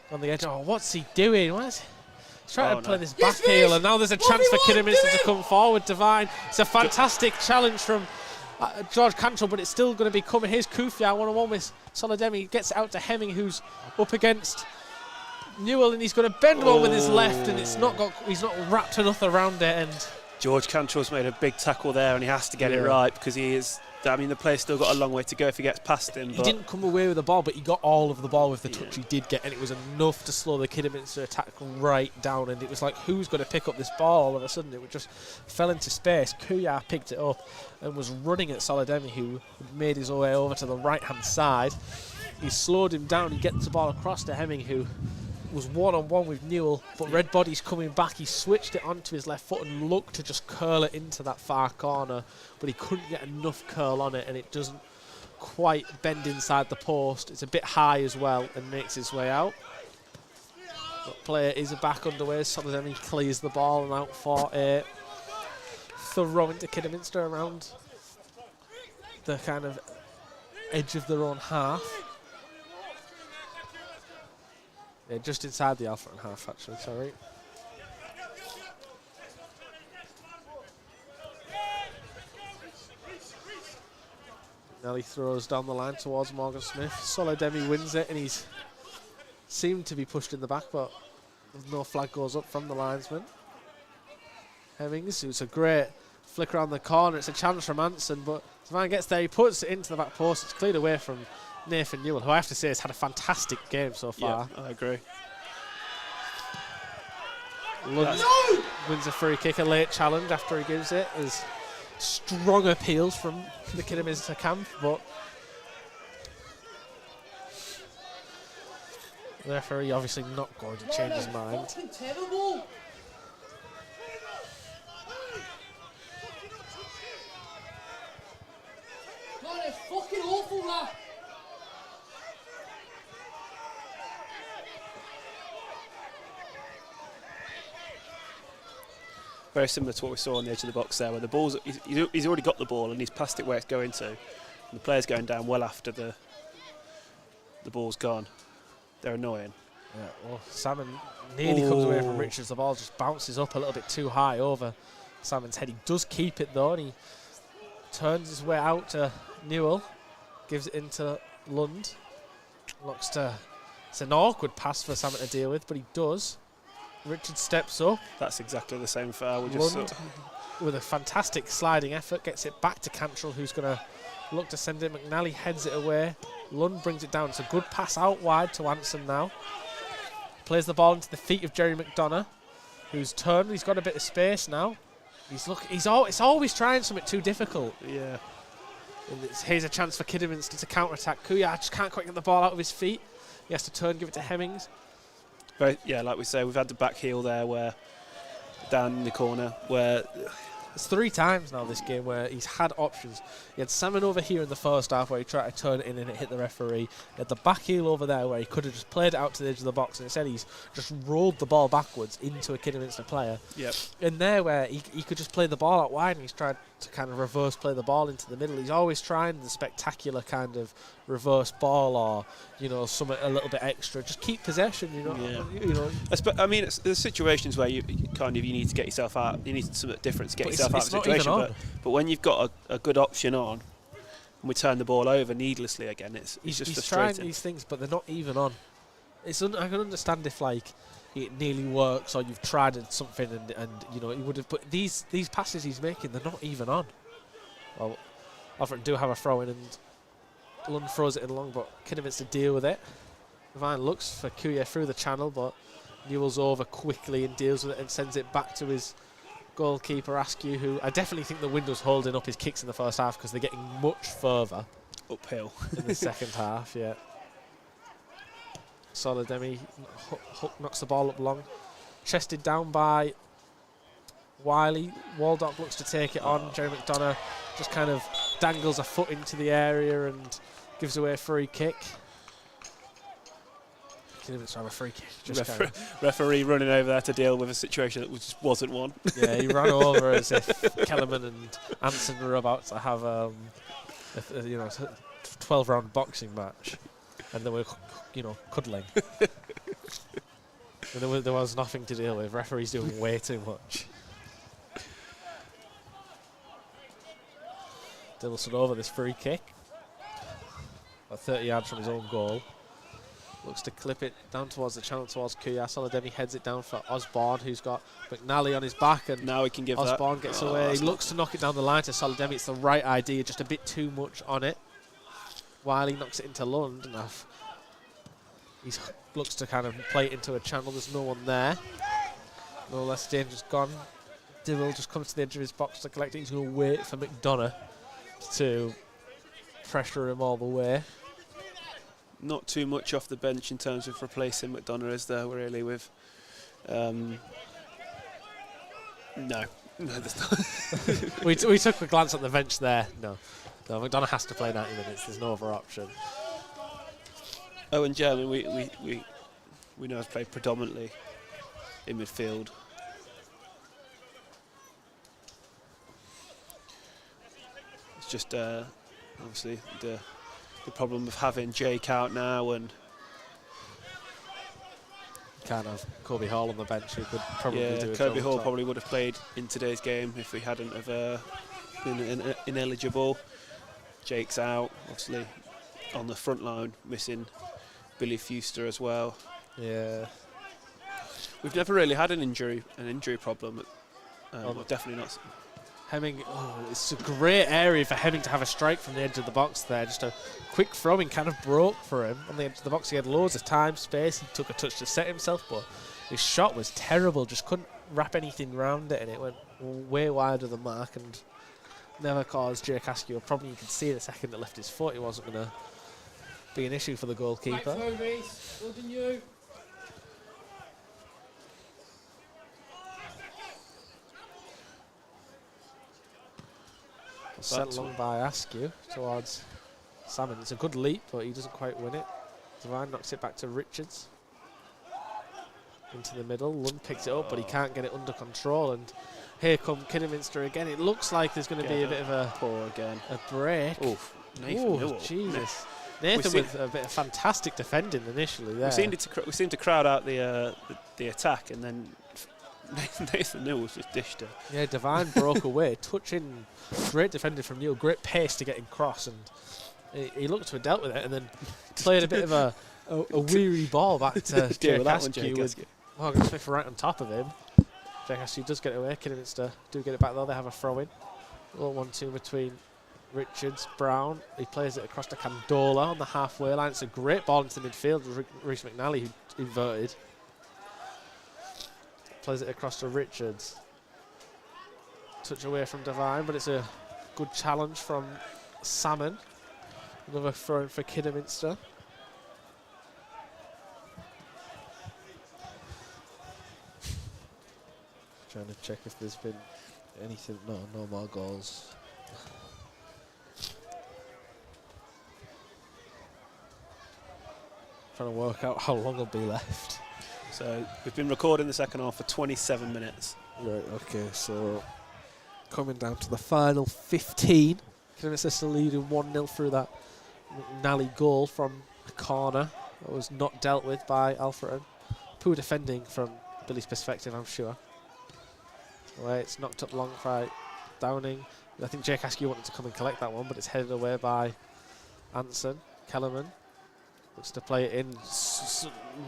On the edge. Oh, what's he doing? He's trying to play this back heel, and now there's a chance for Kidderminster to come forward. Divine. It's a fantastic challenge from George Cantrell, but it's still going to be coming. Here's Kufia, one-on-one with Solidemi. Gets it out to Hemming, who's up against Newell, and he's going to bend one with his left, and he's not wrapped enough around it. And George Cantrell's made a big tackle there, and he has to get it right, because he is. I mean, the player's still got a long way to go if he gets past him. He didn't come away with the ball, but he got all of the ball with the touch he did get, and it was enough to slow the Kidderminster attack right down. And it was like, who's going to pick up this ball? All of a sudden, it just fell into space. Kuyar picked it up and was running at Solidemi, who made his way over to the right-hand side. He slowed him down. He gets the ball across to Hemming, who was one-on-one with Newell, but Red Body's coming back. He switched it onto his left foot and looked to just curl it into that far corner, but he couldn't get enough curl on it, and it doesn't quite bend inside the post. It's a bit high as well and makes his way out. But play is back underway. Solidemi clears the ball and out for a throw into Kidderminster around the kind of edge of their own half. Yeah, just inside the Alfreton half, actually, sorry. Nelly throws down the line towards Morgan Smith. Solidemi wins it, and he's seemed to be pushed in the back, but no flag goes up from the linesman. Hemmings, who's a great flick around the corner. It's a chance from Anson, but Savine gets there. He puts it into the back post. It's cleared away from Nathan Newell, who I have to say has had a fantastic game so far. Yeah, I agree. Lund wins a free kick, a late challenge after he gives it. There's strong appeals from the Kidderminster camp, but the referee obviously not going to change his mind. Terrible. God, it's fucking awful, that. Very similar to what we saw on the edge of the box there, where the ball's he's already got the ball and he's passed it where it's going to. And the player's going down well after the ball's gone. They're annoying. Yeah, well, Salmon nearly comes away from Richards. The ball just bounces up a little bit too high over Salmon's head. He does keep it though, and he turns his way out to Newell, gives it into Lund. Looks to, it's an awkward pass for Salmon to deal with, but he does. Richard steps up. That's exactly the same foul. We just Lund, with a fantastic sliding effort, gets it back to Cantrell, who's going to look to send it. McNally heads it away. Lund brings it down. It's a good pass out wide to Anson now. Plays the ball into the feet of Jerry McDonough, who's turned. He's got a bit of space now. It's always trying something too difficult. Yeah. And here's a chance for Kidderminster to counter-attack. Kuya just can't quite get the ball out of his feet. He has to turn, give it to Hemmings. But yeah, like we say, we've had the back heel there, where down in the corner, where It's 3 times now this game where he's had options. He had Salmon over here in the first half where he tried to turn it in and it hit the referee. He had the back heel over there where he could have just played it out to the edge of the box, and instead he's just rolled the ball backwards into a Kidderminster player. Yep. And there where he could just play the ball out wide, and he's tried to kind of reverse play the ball into the middle. He's always trying the spectacular kind of reverse ball, or something a little bit extra. Just keep possession, Yeah. I mean, there's situations where you need to get yourself out. You need something different to get yourself out of the situation. But when you've got a good option on, and we turn the ball over needlessly again, it's just he's frustrating. trying these things, but they're not even on. I can understand if it nearly works, or you've tried something and he would have. But these passes he's making, they're not even on. Well, Alfreton do have a throw in, and Lund throws it in long, but Kidderminster deal with it. Vine looks for Kuya through the channel, but Newell's over quickly and deals with it and sends it back to his goalkeeper Askew, who I definitely think the window's holding up his kicks in the first half because they're getting much further uphill in the second half. Yeah. Solidemi Hook knocks the ball up long, chested down by Wiley. Waldock looks to take it on. Jerry McDonough just kind of dangles a foot into the area and gives away a free kick. Kidderminster have a free kick. Referee running over there to deal with a situation that just wasn't one. Yeah, he ran over as if Kellerman and Anson were about to have a 12-round boxing match, and they were cuddling. And there was nothing to deal with. Referee's doing way too much. Dillson over this free kick, about 30 yards from his own goal. Looks to clip it down towards the channel towards Kuya. Solidemi heads it down for Osborne, who's got McNally on his back, and now he can give Osborne gets away. He looks to knock it down the line to Solidemi. It's the right idea, just a bit too much on it. Wiley knocks it into Lund enough. He looks to kind of play it into a channel. There's no one there. No less dangerous gone. Dibble just comes to the edge of his box to collect it. He's going to wait for McDonough to pressure him all the way. Not too much off the bench in terms of replacing McDonough, is there really? With no, there's not. we took a glance at the bench there. No, McDonough has to play 90 minutes. There's no other option. Owen German, we know has played predominantly in midfield. It's just obviously the problem of having Jake out now, and Can't have Kobe Hall on the bench, who could probably do it. Kobe Hall probably would have played in today's game if we hadn't have been ineligible. Jake's out, obviously on the front line, missing Billy Fuster as well. Yeah. We've never really had an injury problem. Well, definitely not. Hemming, it's a great area for Hemming to have a strike from the edge of the box there. Just a quick throwing kind of broke for him on the edge of the box. He had loads of time, space. He took a touch to set himself, but his shot was terrible. Just couldn't wrap anything around it, and it went way wide of the mark and never caused Jake Askew a problem. You could see the second that left his foot, it wasn't going to be an issue for the goalkeeper. Right throw, Reece. Good on you. Sent along by Askew towards Salmon. It's a good leap, but he doesn't quite win it. Devine knocks it back to Richards. Into the middle. Lund picks it up, but he can't get it under control. And here come Kidderminster again. It looks like there's going to be a bit of a break. Oof. Nathan Jesus. Nathan with a bit of fantastic defending initially there. We seemed to crowd out the attack, and then Nathan Newell's just dished it. Yeah, Devine broke away, touching. Great defender from Newell, great pace to get him cross, and he looked to have dealt with it, and then played a bit of a weary ball back to Jake Askew with Morgan Smith right on top of him. Jake Askew does get it away. Kidderminster do get it back though. They have a throw in. A little 1-2 between Richards, Brown. He plays it across to Candola on the halfway line. It's a great ball into the midfield. Reece McNally who inverted. Plays it across to Richards. Touch away from Devine, but it's a good challenge from Salmon. Another throw in for Kidderminster. Trying to check if there's been anything. No more goals. Trying to work out how long will be left. So we've been recording the second half for 27 minutes. Right, okay, so coming down to the final 15. Kidderminster still leading 1-0 through that McNally goal from a corner that was not dealt with by Alfreton. Poor defending from Billy's perspective, I'm sure. Away, it's knocked up long by Downing. I think Jake Askew wanted to come and collect that one, but it's headed away by Anson. Kellerman looks to play it in.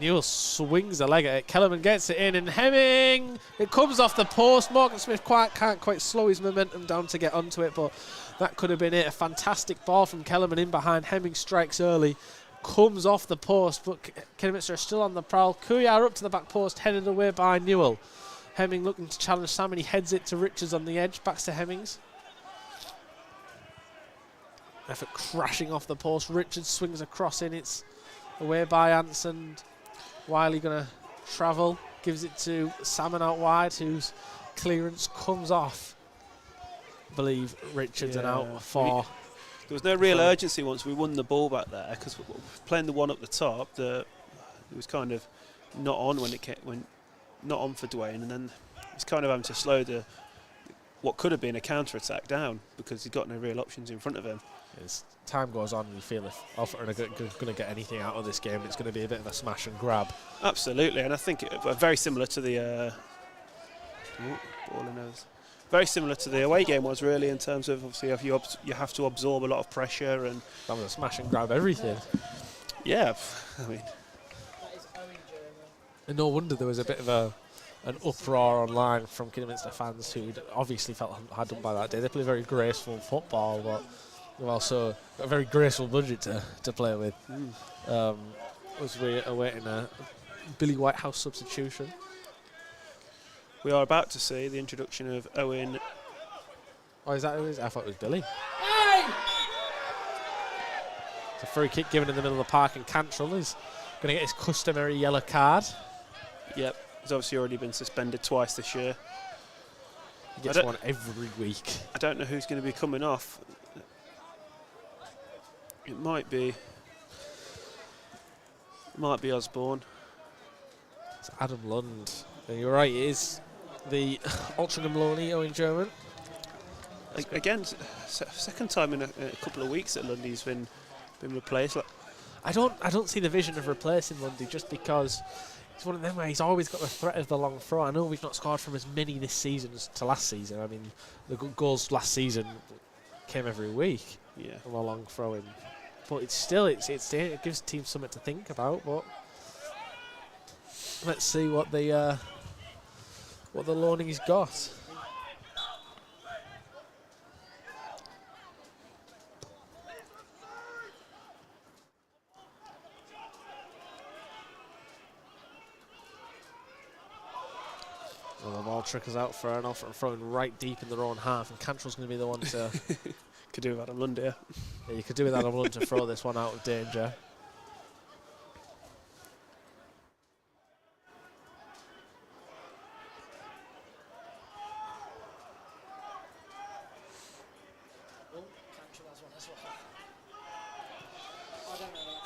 Newell swings the leg at it. Kellerman gets it in, and Hemming, it comes off the post. Morgan Smith can't quite slow his momentum down to get onto it, but that could have been it. A fantastic ball from Kellerman in behind. Hemming strikes early, comes off the post, but Kidderminster are still on the prowl. Kuyar up to the back post, headed away by Newell. Hemming looking to challenge Salmon. He heads it to Richards on the edge, backs to Hemmings. Effort crashing off the post. Richards swings across in. It's away by Anson. Wiley going to travel. Gives it to Salmon out wide, whose clearance comes off. I believe Richards and out for. There was no real urgency once we won the ball back there, because playing the one up the top, it was kind of not on when it came, not on for Dwayne, and then he's kind of having to slow what could have been a counter attack down because he's got no real options in front of him. As time goes on, you feel if Alfreton are going to get anything out of this game, it's going to be a bit of a smash and grab. Absolutely, and I think very similar to the ball in nose. Very similar to the away game was really, in terms of obviously you have to absorb a lot of pressure, and that was a smash and grab everything. Yeah, I mean. That is Owen German. And no wonder there was a bit of an uproar online from Kidderminster fans who obviously felt hard done by that day. They play very graceful football, but they've also got a very graceful budget to play with. As we're awaiting a Billy Whitehouse substitution. We are about to see the introduction of Owen. Oh, is that who it is? I thought it was Billy. Hey! It's a free kick given in the middle of the park, and Cantrell is going to get his customary yellow card. Yep, he's obviously already been suspended twice this year. He gets one every week. I don't know who's going to be coming off. It might be Osborne. It's Adam Lund. And you're right, it is the Altrincham Loney, Owen German. Again, second time in a couple of weeks that Lundy's been replaced. I don't see the vision of replacing Lundy just because it's one of them where he's always got the threat of the long throw. I know we've not scored from as many this season as to last season. I mean, the goals last season came every week from a long throw-in. But it's still, it gives teams something to think about. But let's see what the loaning's got. Well, the ball trickles out for an Alfreton throwing right deep in their own half, and Cantrell's going to be the one to... Could do with Adam Lundy, yeah. You could do with Adam Lundy to throw this one out of danger.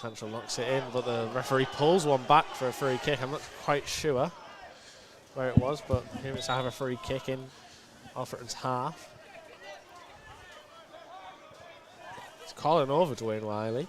Cantrell knocks it in, but the referee pulls one back for a free kick. I'm not quite sure where it was, but here it's to have a free kick in Alfreton's half. He's calling over Dwayne Wiley.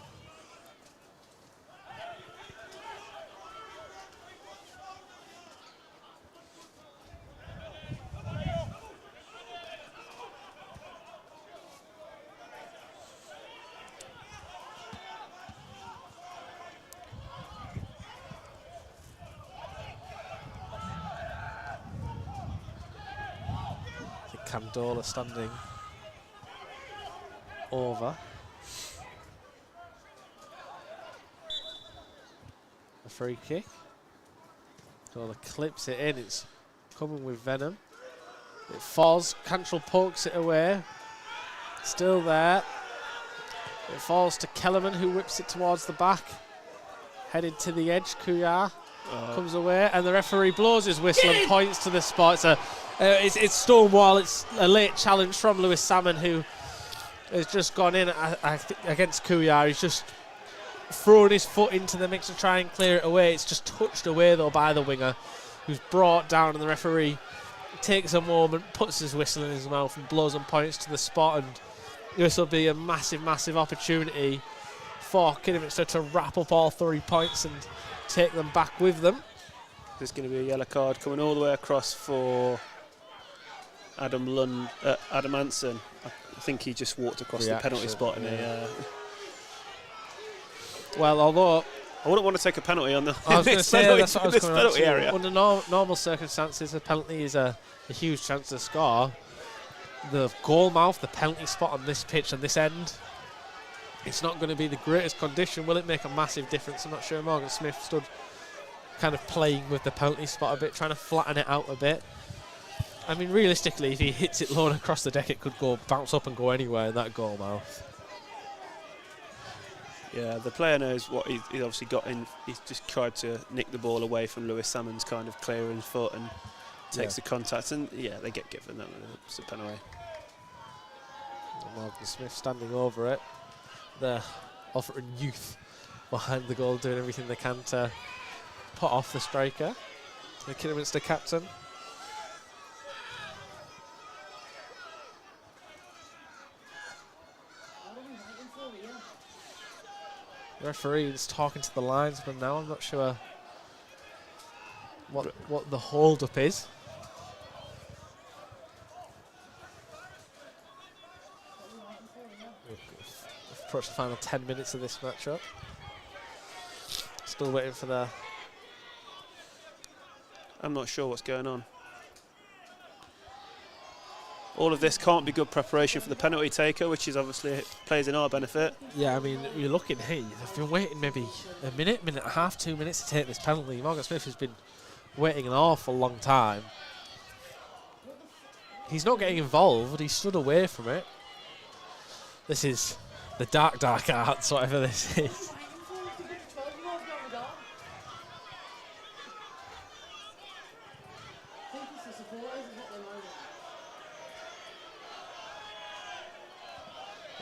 Candola standing over. A free kick. Candola clips it in. It's coming with venom. It falls. Cantrell pokes it away. Still there. It falls to Kellerman, who whips it towards the back. Headed to the edge. Kuyar comes away, and the referee blows his whistle and points to the spot. It's Stonewall. It's a late challenge from Lewis Salmon, who has just gone in against Kuyar. He's just thrown his foot into the mix to try and clear it away. It's just touched away, though, by the winger, who's brought down, and the referee takes a moment, puts his whistle in his mouth and blows and points to the spot. And this will be a massive, massive opportunity for Kidderminster to wrap up all 3 points and take them back with them. There's going to be a yellow card coming all the way across for Adam Anson. I think he just walked across the penalty spot in a. Well, although I wouldn't want to take a penalty on the I was going to say that's what I was coming penalty area. Under normal circumstances, a penalty is a huge chance to score. The goal mouth, the penalty spot on this pitch on this end, it's not going to be the greatest condition. Will it make a massive difference? I'm not sure. Morgan Smith stood kind of playing with the penalty spot a bit, trying to flatten it out a bit. I mean, realistically, if he hits it low and across the deck, it could bounce up and go anywhere in that goal mouth. Yeah, the player knows what he's obviously got in. He's just tried to nick the ball away from Lewis Salmon's kind of clearing foot and takes the contact, and they get given that. It's a penalty. Morgan Smith standing over it. The Alfreton youth behind the goal doing everything they can to put off the striker, the Kidderminster captain. The referee is talking to the linesman now. I'm not sure what the hold-up is. We've approached the final 10 minutes of this matchup. Still waiting for the... I'm not sure what's going on. All of this can't be good preparation for the penalty taker, which is obviously plays in our benefit. Yeah, I mean, you're looking, hey, they've been waiting maybe a minute and a half, 2 minutes to take this penalty. Morgan Smith has been waiting an awful long time. He's not getting involved, he stood away from it. This is the dark arts, whatever this is.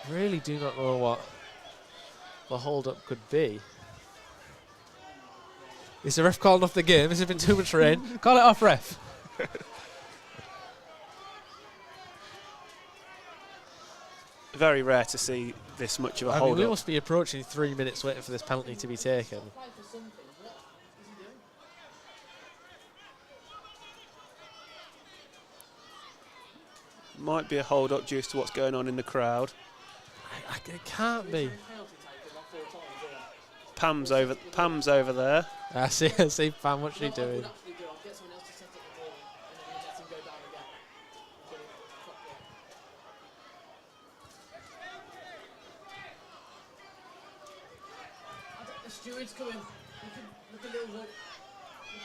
Really do not know what the hold-up could be. Is the ref calling off the game? Has it been too much rain? Call it off, ref. very rare to see this much of a I mean, hold we up. must be approaching 3 minutes waiting for this penalty to be taken. Apply for something. What is he doing? Might be a hold up due to what's going on in the crowd. It can't be. Penalty taken like 4 times, yeah. Pam's over there. I see Pam, what's she What I doing? would actually do, I'd get someone else to set up the ball and then let him go down again. Get it properly. The steward's coming. Look at little look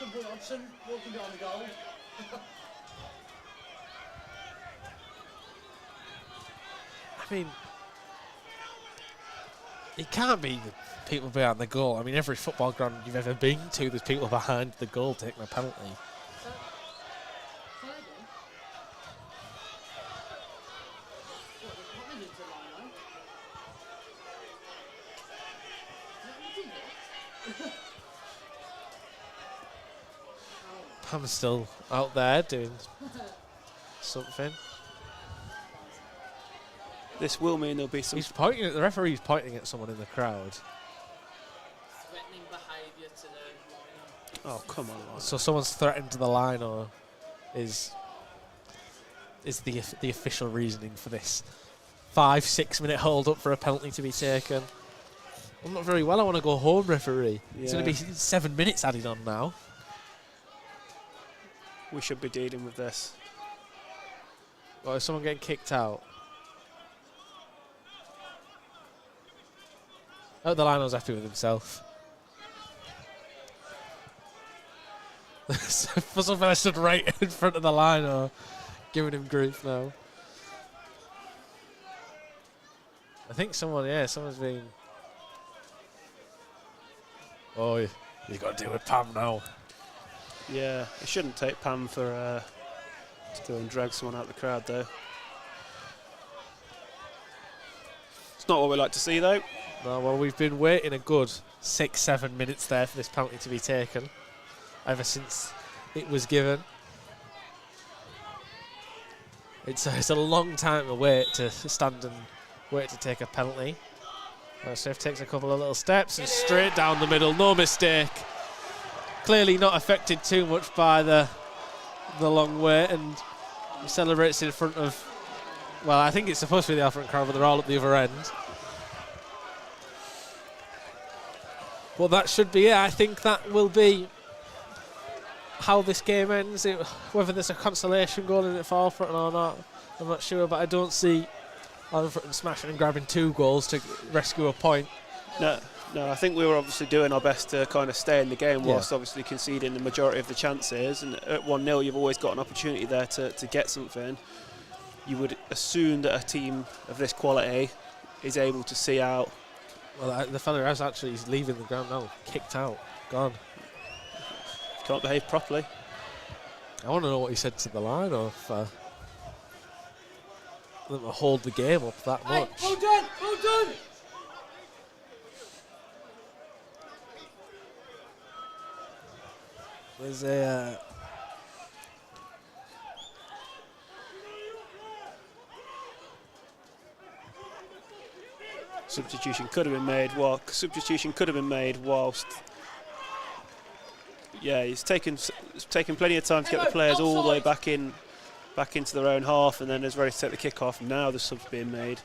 at Boy Hodgson walking behind the goal. I mean, it can't be the people behind the goal. I mean, every football ground you've ever been to, there's people behind the goal taking a penalty. So, try again. What they did to Lino? What did Pam's still out there doing something. This will mean there'll be some. He's pointing at the referee's pointing at someone in the crowd. Threatening behaviour to the Lino. Oh, come on, Lionel. So someone's threatened to the line, or is the official reasoning for this 5-6 minute hold up for a penalty to be taken? I'm not very well. I want to go home, referee. It's going to be 7 minutes added on now. We should be dealing with this. Or is someone getting kicked out? Oh, the Lionel's happy with himself. For something I stood right in front of the Lionel, giving him grief now. I think someone's been... Oh, he's got to deal with Pam now. Yeah, it shouldn't take Pam for to go and drag someone out of the crowd, though. It's not what we like to see, though. No, well, we've been waiting a good 6-7 minutes there for this penalty to be taken, ever since it was given. It's a long time to wait to stand and wait to take a penalty. Swift takes a couple of little steps and straight down the middle, no mistake. Clearly not affected too much by the long wait, and he celebrates in front of, well, I think it's supposed to be the Alfreton crowd, but they're all at the other end. Well, that should be it. I think that will be how this game ends. Whether there's a consolation goal in it for Alfreton or not, I'm not sure, but I don't see Alfreton smashing and grabbing 2 goals to rescue a point. No, I think we were obviously doing our best to kind of stay in the game whilst obviously conceding the majority of the chances. And at 1-0, you've always got an opportunity there to get something. You would assume that a team of this quality is able to see out. Well, the fella who's actually he's leaving the ground now, kicked out, gone. Can't behave properly. I want to know what he said to the line, or if them hold the game up that much. Well done! Well done! There's a Substitution could have been made. Whilst. Yeah, it's taken plenty of time to get the players all the way back into their own half, and then is ready to take the kick off. And now the sub's being made.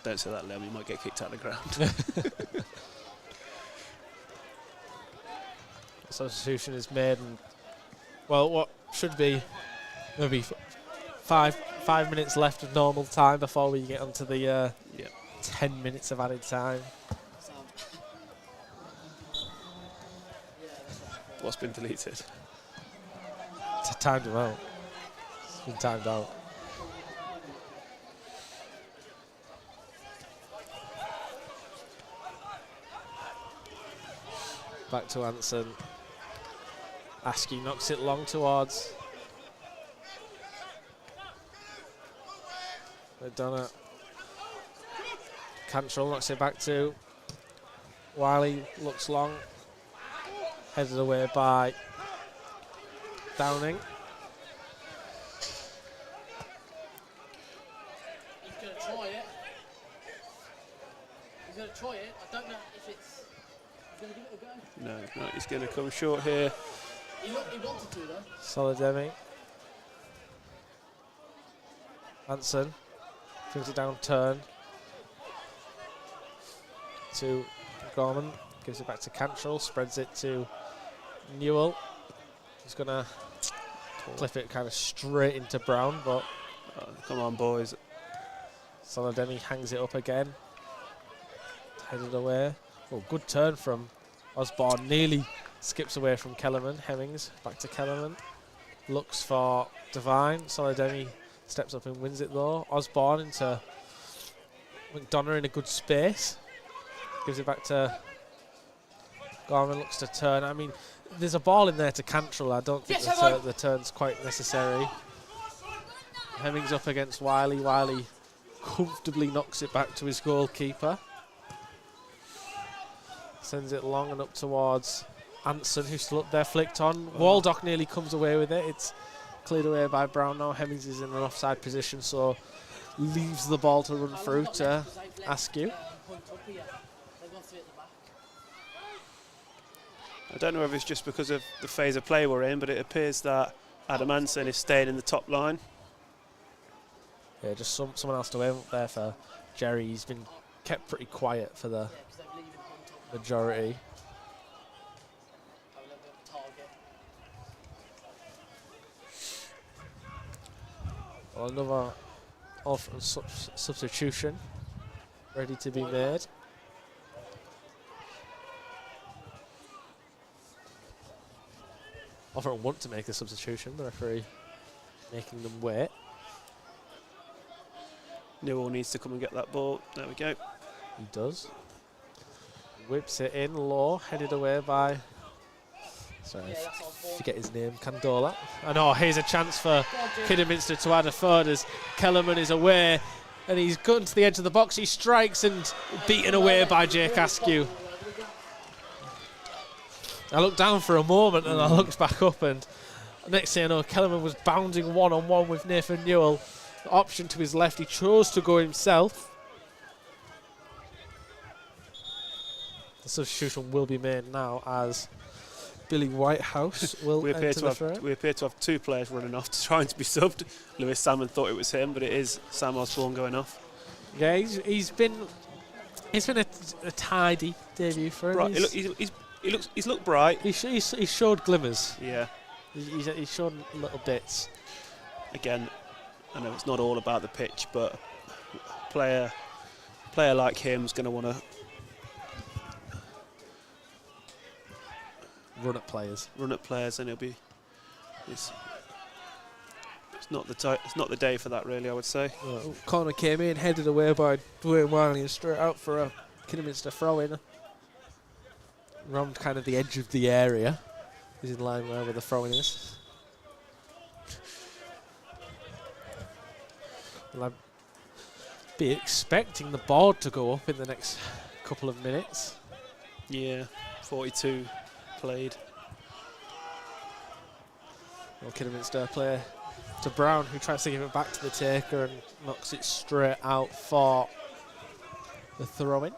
Don't say that, Liam. You might get kicked out of the ground. substitution is made, and well, what should be maybe 5 minutes left of normal time before we get onto the 10 minutes of added time. What's been deleted? Timed him out. It's been timed out. Back to Anson. Askew knocks it long towards. They've done it. Cantrell knocks it back to Wiley. Looks long. Headed away by Downing. He's going to try it. He's going to try it. I don't know if it's... He's going to give it a go. No, he's going to come short here. He wanted to, though. Solidemi. Hansen brings it down, turn to Gorman, gives it back to Cantrell, spreads it to Newell. He's going to clip it kind of straight into Brown, but Come on, boys. Solidemi hangs it up again. Headed away. Oh, good turn from Osborne. Nearly skips away from Kellerman. Hemmings back to Kellerman. Looks for Devine. Solidemi steps up and wins it though. Osborne into McDonough in a good space. Gives it back to Gorman. Looks to turn. I mean, there's a ball in there to Cantrell. I don't think the turn's quite necessary. Hemmings up against Wiley. Wiley comfortably knocks it back to his goalkeeper. Sends it long and up towards Anson, who's still up there, flicked on. Waldock nearly comes away with it. It's cleared away by Brown now. Hemmings is in an offside position, so leaves the ball to run through to Askew. I don't know if it's just because of the phase of play we're in, but it appears that Adam Anson is staying in the top line. Yeah, just someone else to aim up there for Jerry. He's been kept pretty quiet for the majority. Well, another Alfreton substitution ready to be made. Alfreton want to make a substitution, the referee making them wait. Newell needs to come and get that ball. There we go. He does. Whips it in low, headed away by... Sorry, I forget his name, Candola. I know, here's a chance for Kidderminster to add a third as Kellerman is away and he's gotten to the edge of the box. He strikes and beaten away by Jake Askew. I looked down for a moment and I looked back up, and next thing I know, Kellerman was bounding one-on-one with Nathan Newell. The option to his left, he chose to go himself. The substitution will be made now as Billy Whitehouse will enter the frame. We appear to have two players running off trying to be subbed. Lewis Salmon thought it was him, but it is Sam Osborne going off. Yeah, he's been a tidy debut for him. Right, he's looked bright. He showed glimmers. Yeah. He's shown little bits. Again, I know it's not all about the pitch, but a player like him is going to want to run at players, and it's not the day for that, really, I would say. Corner came in, headed away by Dwayne Wiley, and straight out for a Kidderminster throw-in. Around kind of the edge of the area. He's in line where the throw-in is. Well, I'd be expecting the board to go up in the next couple of minutes. Yeah, 42 played. Well, Kidderminster play to Brown, who tries to give it back to the taker and knocks it straight out for the throw-in.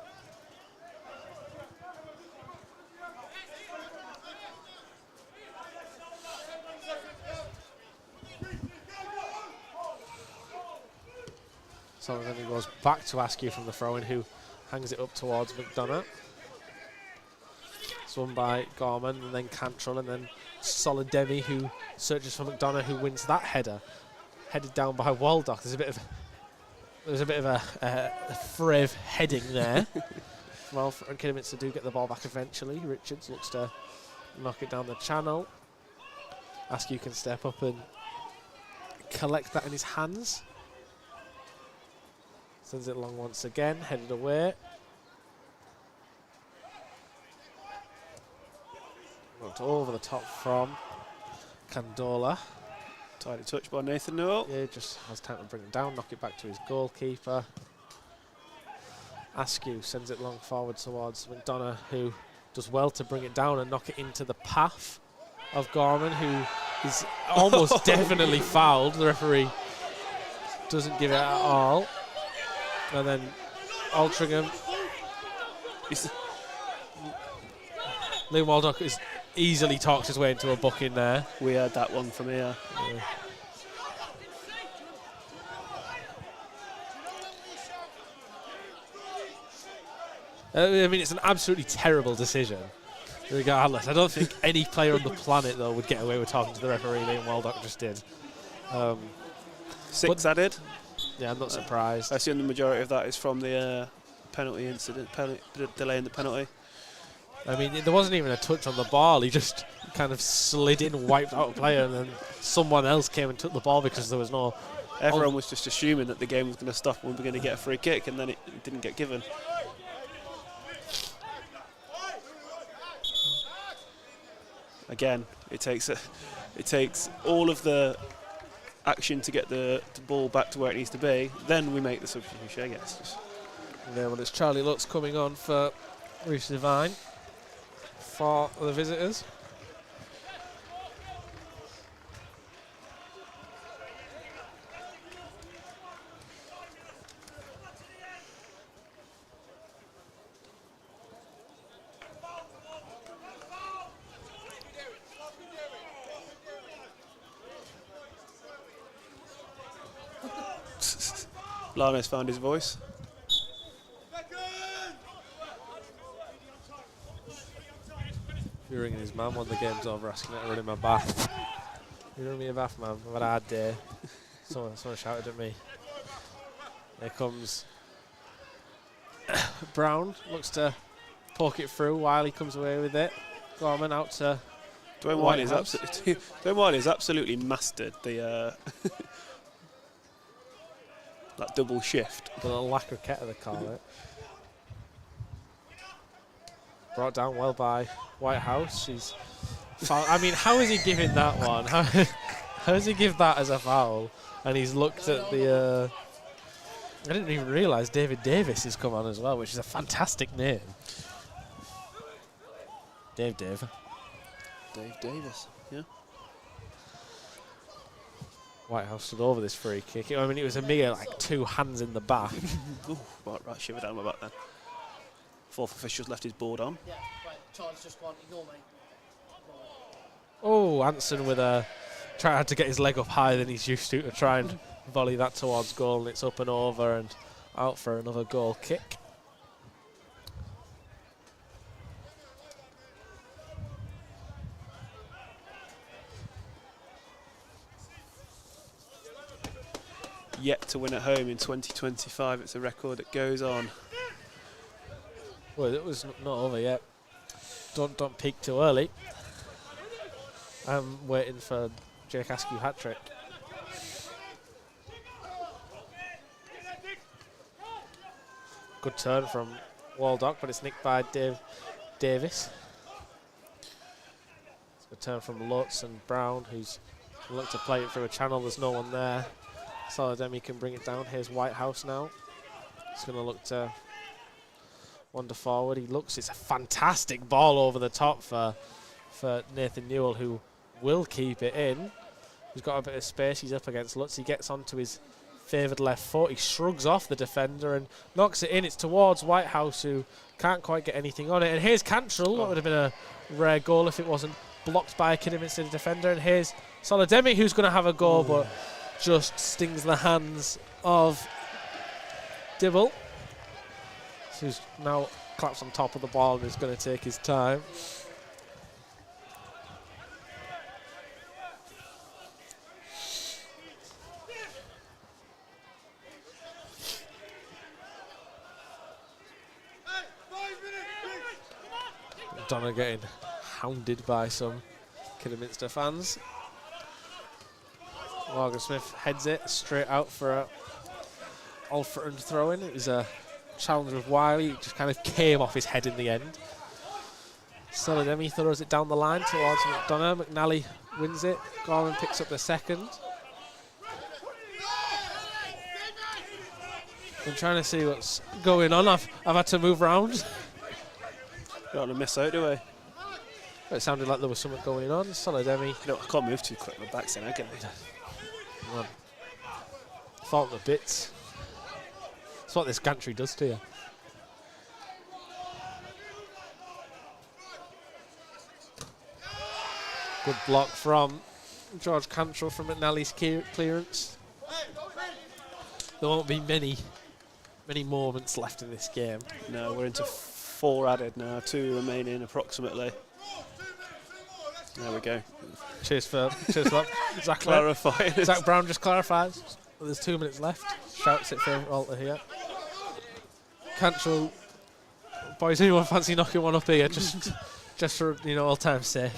So then he goes back to Askew from the throw-in, who hangs it up towards McDonough. It's won by Gorman, and then Cantrell, and then Solidemi, who searches for McDonough, who wins that header. Headed down by Waldock. There's a bit of a fray of heading there. Well, and Kidderminster do get the ball back eventually. Richards looks to knock it down the channel. Askew can step up and collect that in his hands. Sends it long once again, headed away. Knocked over the top from Candola. Tidy touch by Nathan Newell. Yeah, just has time to bring it down, knock it back to his goalkeeper. Askew sends it long forward towards McDonough, who does well to bring it down and knock it into the path of Gorman, who is almost definitely fouled. The referee doesn't give it at all. And then Altrincham. Liam Waldock is easily talked his way into a booking there. We heard that one from here. Yeah. I mean, it's an absolutely terrible decision. Regardless, I don't think any player on the planet, though, would get away with talking to the referee. Liam Waldock just did. 6 added. Yeah, I'm not surprised. I assume the majority of that is from the penalty incident, delay in the penalty. I mean, there wasn't even a touch on the ball. He just kind of slid in, wiped out a player, and then someone else came and took the ball because there was no... Everyone was just assuming that the game was going to stop and we were going to get a free kick, and then it didn't get given. Again, it takes all of the action to get the ball back to where it needs to be. Then we make the substitution, I guess. Yeah, well, it's Charlie Lutz coming on for Reece Devine for the visitors. Lana's found his voice. You're ringing his mum when the game's over, asking her to run in my bath. You run me a bath, mum. I've had a hard day. Someone shouted at me. Here comes Brown. Looks to poke it through. Wiley comes away with it. Gorman out to Dwayne Wiley's absolutely mastered the that double shift. The little lacroquette, they call it. Brought down well by Whitehouse. He's foul. I mean, how is he giving that one? How does he give that as a foul? And he's looked at the... I didn't even realise David Davis has come on as well, which is a fantastic name. Dave Davis, yeah. Whitehouse stood over this free kick. I mean, it was a mere, like, 2 hands in the back. Ooh, right, shiver down my back then. Fourth official's left his board on. Yeah, right, Charles just gone, ignore me. Oh, Anson with a... tried to get his leg up higher than he's used to try and volley that towards goal, and it's up and over and out for another goal kick. Yet to win at home in 2025. It's a record that goes on. Well, it was not over yet. Don't peak too early. I'm waiting for Jake Askew hat-trick. Good turn from Waldock, but it's nicked by Davis. It's a good turn from Lutz and Brown, who's looked to play it through a channel. There's no one there. Salademi can bring it down. Here's Whitehouse now. He's going to look to wander forward. He looks, it's a fantastic ball over the top for Nathan Newell, who will keep it in. He's got a bit of space. He's up against Lutz. He gets onto his favoured left foot. He shrugs off the defender and knocks it in. It's towards Whitehouse, who can't quite get anything on it. And here's Cantrell. That would have been a rare goal if it wasn't blocked by a Kidderminster defender. And here's Salademi, who's going to have a goal, but just stings the hands of Dibble, who's now claps on top of the ball and is going to take his time. Donna getting hounded by some Kidderminster fans. Morgan Smith heads it straight out for a Alfreton throw-in. It was a challenge with Wiley. It just kind of came off his head in the end. Salademi throws it down the line towards McDonough. McNally wins it. Gorman picks up the second. I'm trying to see what's going on. I've had to move around. Don't want to miss out, do we? It sounded like there was something going on. Solid Emmy. I can't move too quick. My back's in agony. Fault the bits. That's what this gantry does to you. Good block from George Cantrell from McNally's clearance. There won't be many moments left in this game. No, we're into 4 added now. 2 remaining approximately. There we go. Cheers for that. Zach Clarifying. Zach Brown just clarifies. There's 2 minutes left. Shouts it for Alter here. Cantrell, boys, anyone fancy knocking one up here? Just for all time's sake.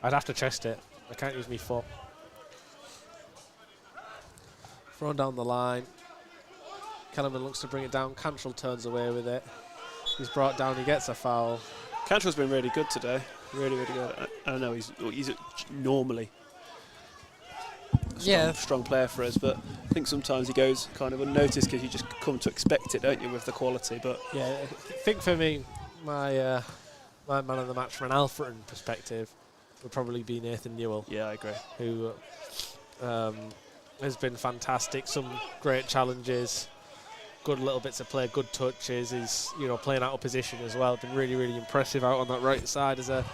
I'd have to chest it. I can't use me foot. Thrown down the line. Kellerman looks to bring it down. Cantrell turns away with it. He's brought down. He gets a foul. Cantrell's been really good today. Really, really good. I don't know. He's normally a strong player for us, but I think sometimes he goes kind of unnoticed because you just come to expect it, don't you, with the quality? But yeah, I think for me, my man of the match from an Alfreton perspective would probably be Nathan Newell. Yeah, I agree. Who has been fantastic. Some great challenges, good little bits of play, good touches. He's playing out of position as well. Been really, really impressive out on that right side as a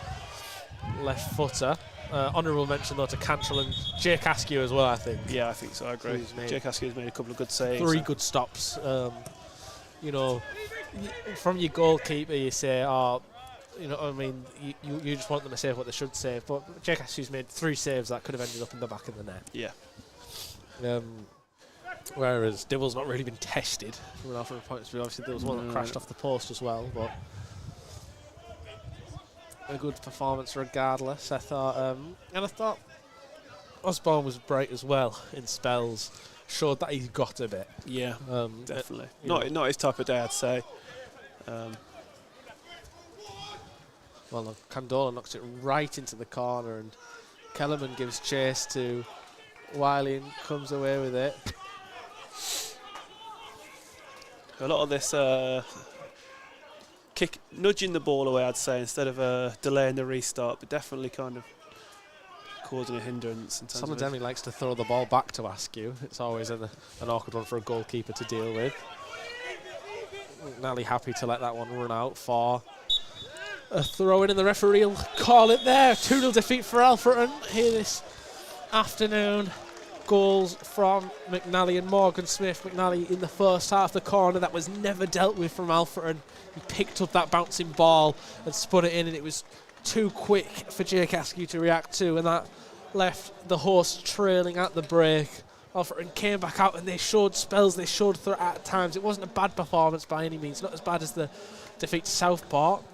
left footer. Honourable mention though to Cantrell and Jake Askew as well, I think. Yeah, I think so. I agree. Jake Askew's made a couple of good saves. 3 good stops. From your goalkeeper, you say, you just want them to save what they should save. But Jake Askew's made 3 saves that could have ended up in the back of the net. Yeah. Whereas Dibbles not really been tested from an Alfreton point of view. Obviously, there was one that crashed off the post as well, but a good performance regardless. I thought, and I thought Osborne was bright as well in spells. Showed that he's got a bit. Yeah, definitely. Not his type of day, I'd say. Well, Candola knocks it right into the corner, and Kellerman gives chase to Wiley and comes away with it. A lot of this nudging the ball away, I'd say, instead of delaying the restart, but definitely kind of causing a hindrance. Solidemi likes to throw the ball back to Askew. It's always an awkward one for a goalkeeper to deal with. Nally happy to let that one run out for a throw-in, and the referee will call it there. 2-0 defeat for Alfreton here this afternoon. Goals from McNally and Morgan Smith. McNally in the first half, the corner that was never dealt with from Alfreton. He picked up that bouncing ball and spun it in, and it was too quick for Jake Askew to react to, and that left the horse trailing at the break. Alfreton came back out and they showed spells, they showed threat at times. It wasn't a bad performance by any means, not as bad as the defeat to Southport.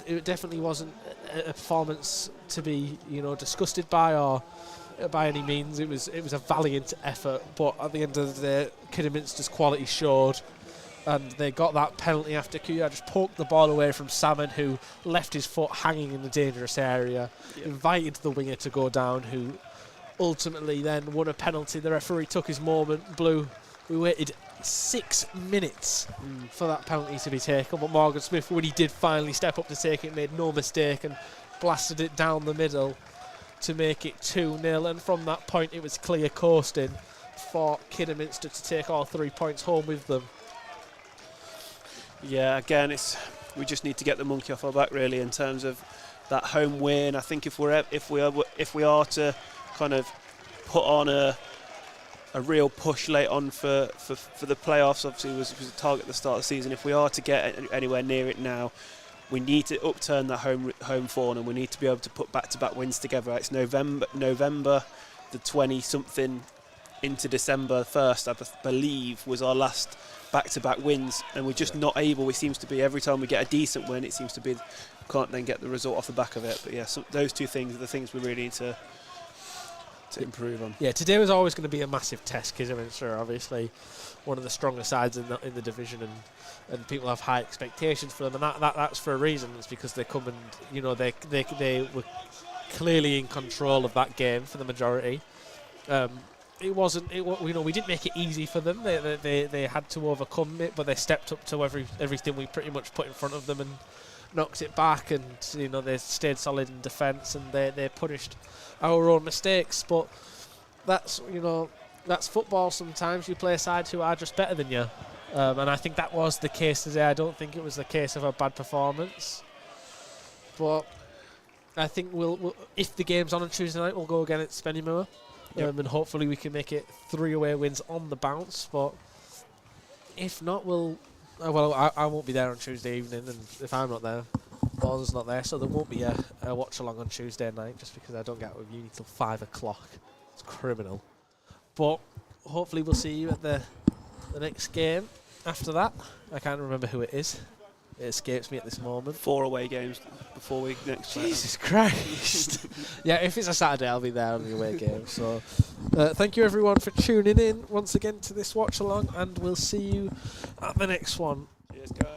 It definitely wasn't a performance to be disgusted by or by any means. It was a valiant effort, but at the end of the day, Kidderminster's quality showed, and they got that penalty after Kuya just poked the ball away from Salmon, who left his foot hanging in the dangerous area, invited the winger to go down, who ultimately then won a penalty. The referee took his moment, blew. We waited 6 minutes for that penalty to be taken, but Morgan Smith, when he did finally step up to take it, made no mistake and blasted it down the middle to make it 2-0, and from that point it was clear coasting for Kidderminster to take all 3 points home with them. Yeah, again, we just need to get the monkey off our back really in terms of that home win. I think if we are to kind of put on a real push late on for the playoffs, obviously was a target at the start of the season. If we are to get anywhere near it now, we need to upturn that home form, and we need to be able to put back-to-back wins together. It's November the 20-something into December 1st, I believe, was our last back-to-back wins, and we're just not able. It seems to be every time we get a decent win, it seems to be can't then get the result off the back of it. But yeah, those 2 things are the things we really need to improve on. Yeah, today was always going to be a massive test. Kidderminster, obviously, one of the stronger sides in the division, and people have high expectations for them, and that's for a reason. It's because they come and they were clearly in control of that game for the majority. it wasn't. We didn't make it easy for them. They had to overcome it, but they stepped up to everything we pretty much put in front of them and knocked it back. And they stayed solid in defence, and they punished our own mistakes. But that's football. Sometimes you play sides who are just better than you, and I think that was the case today. I don't think it was the case of a bad performance, but I think we'll if the game's on Tuesday night, we'll go again at Spennymoor. Yep. And hopefully we can make it 3 away wins on the bounce. But if not, I won't be there on Tuesday evening, and if I'm not there, Paul's not there, so there won't be a watch along on Tuesday night just because I don't get out of uni till 5 o'clock. It's criminal. But hopefully we'll see you at the next game after that. I can't remember who it is. It escapes me at this moment. 4 away games before we next play. Jesus Christ. Yeah, if it's a Saturday, I'll be there on the away game. So thank you everyone for tuning in once again to this watch along, and we'll see you at the next one. Cheers, guys.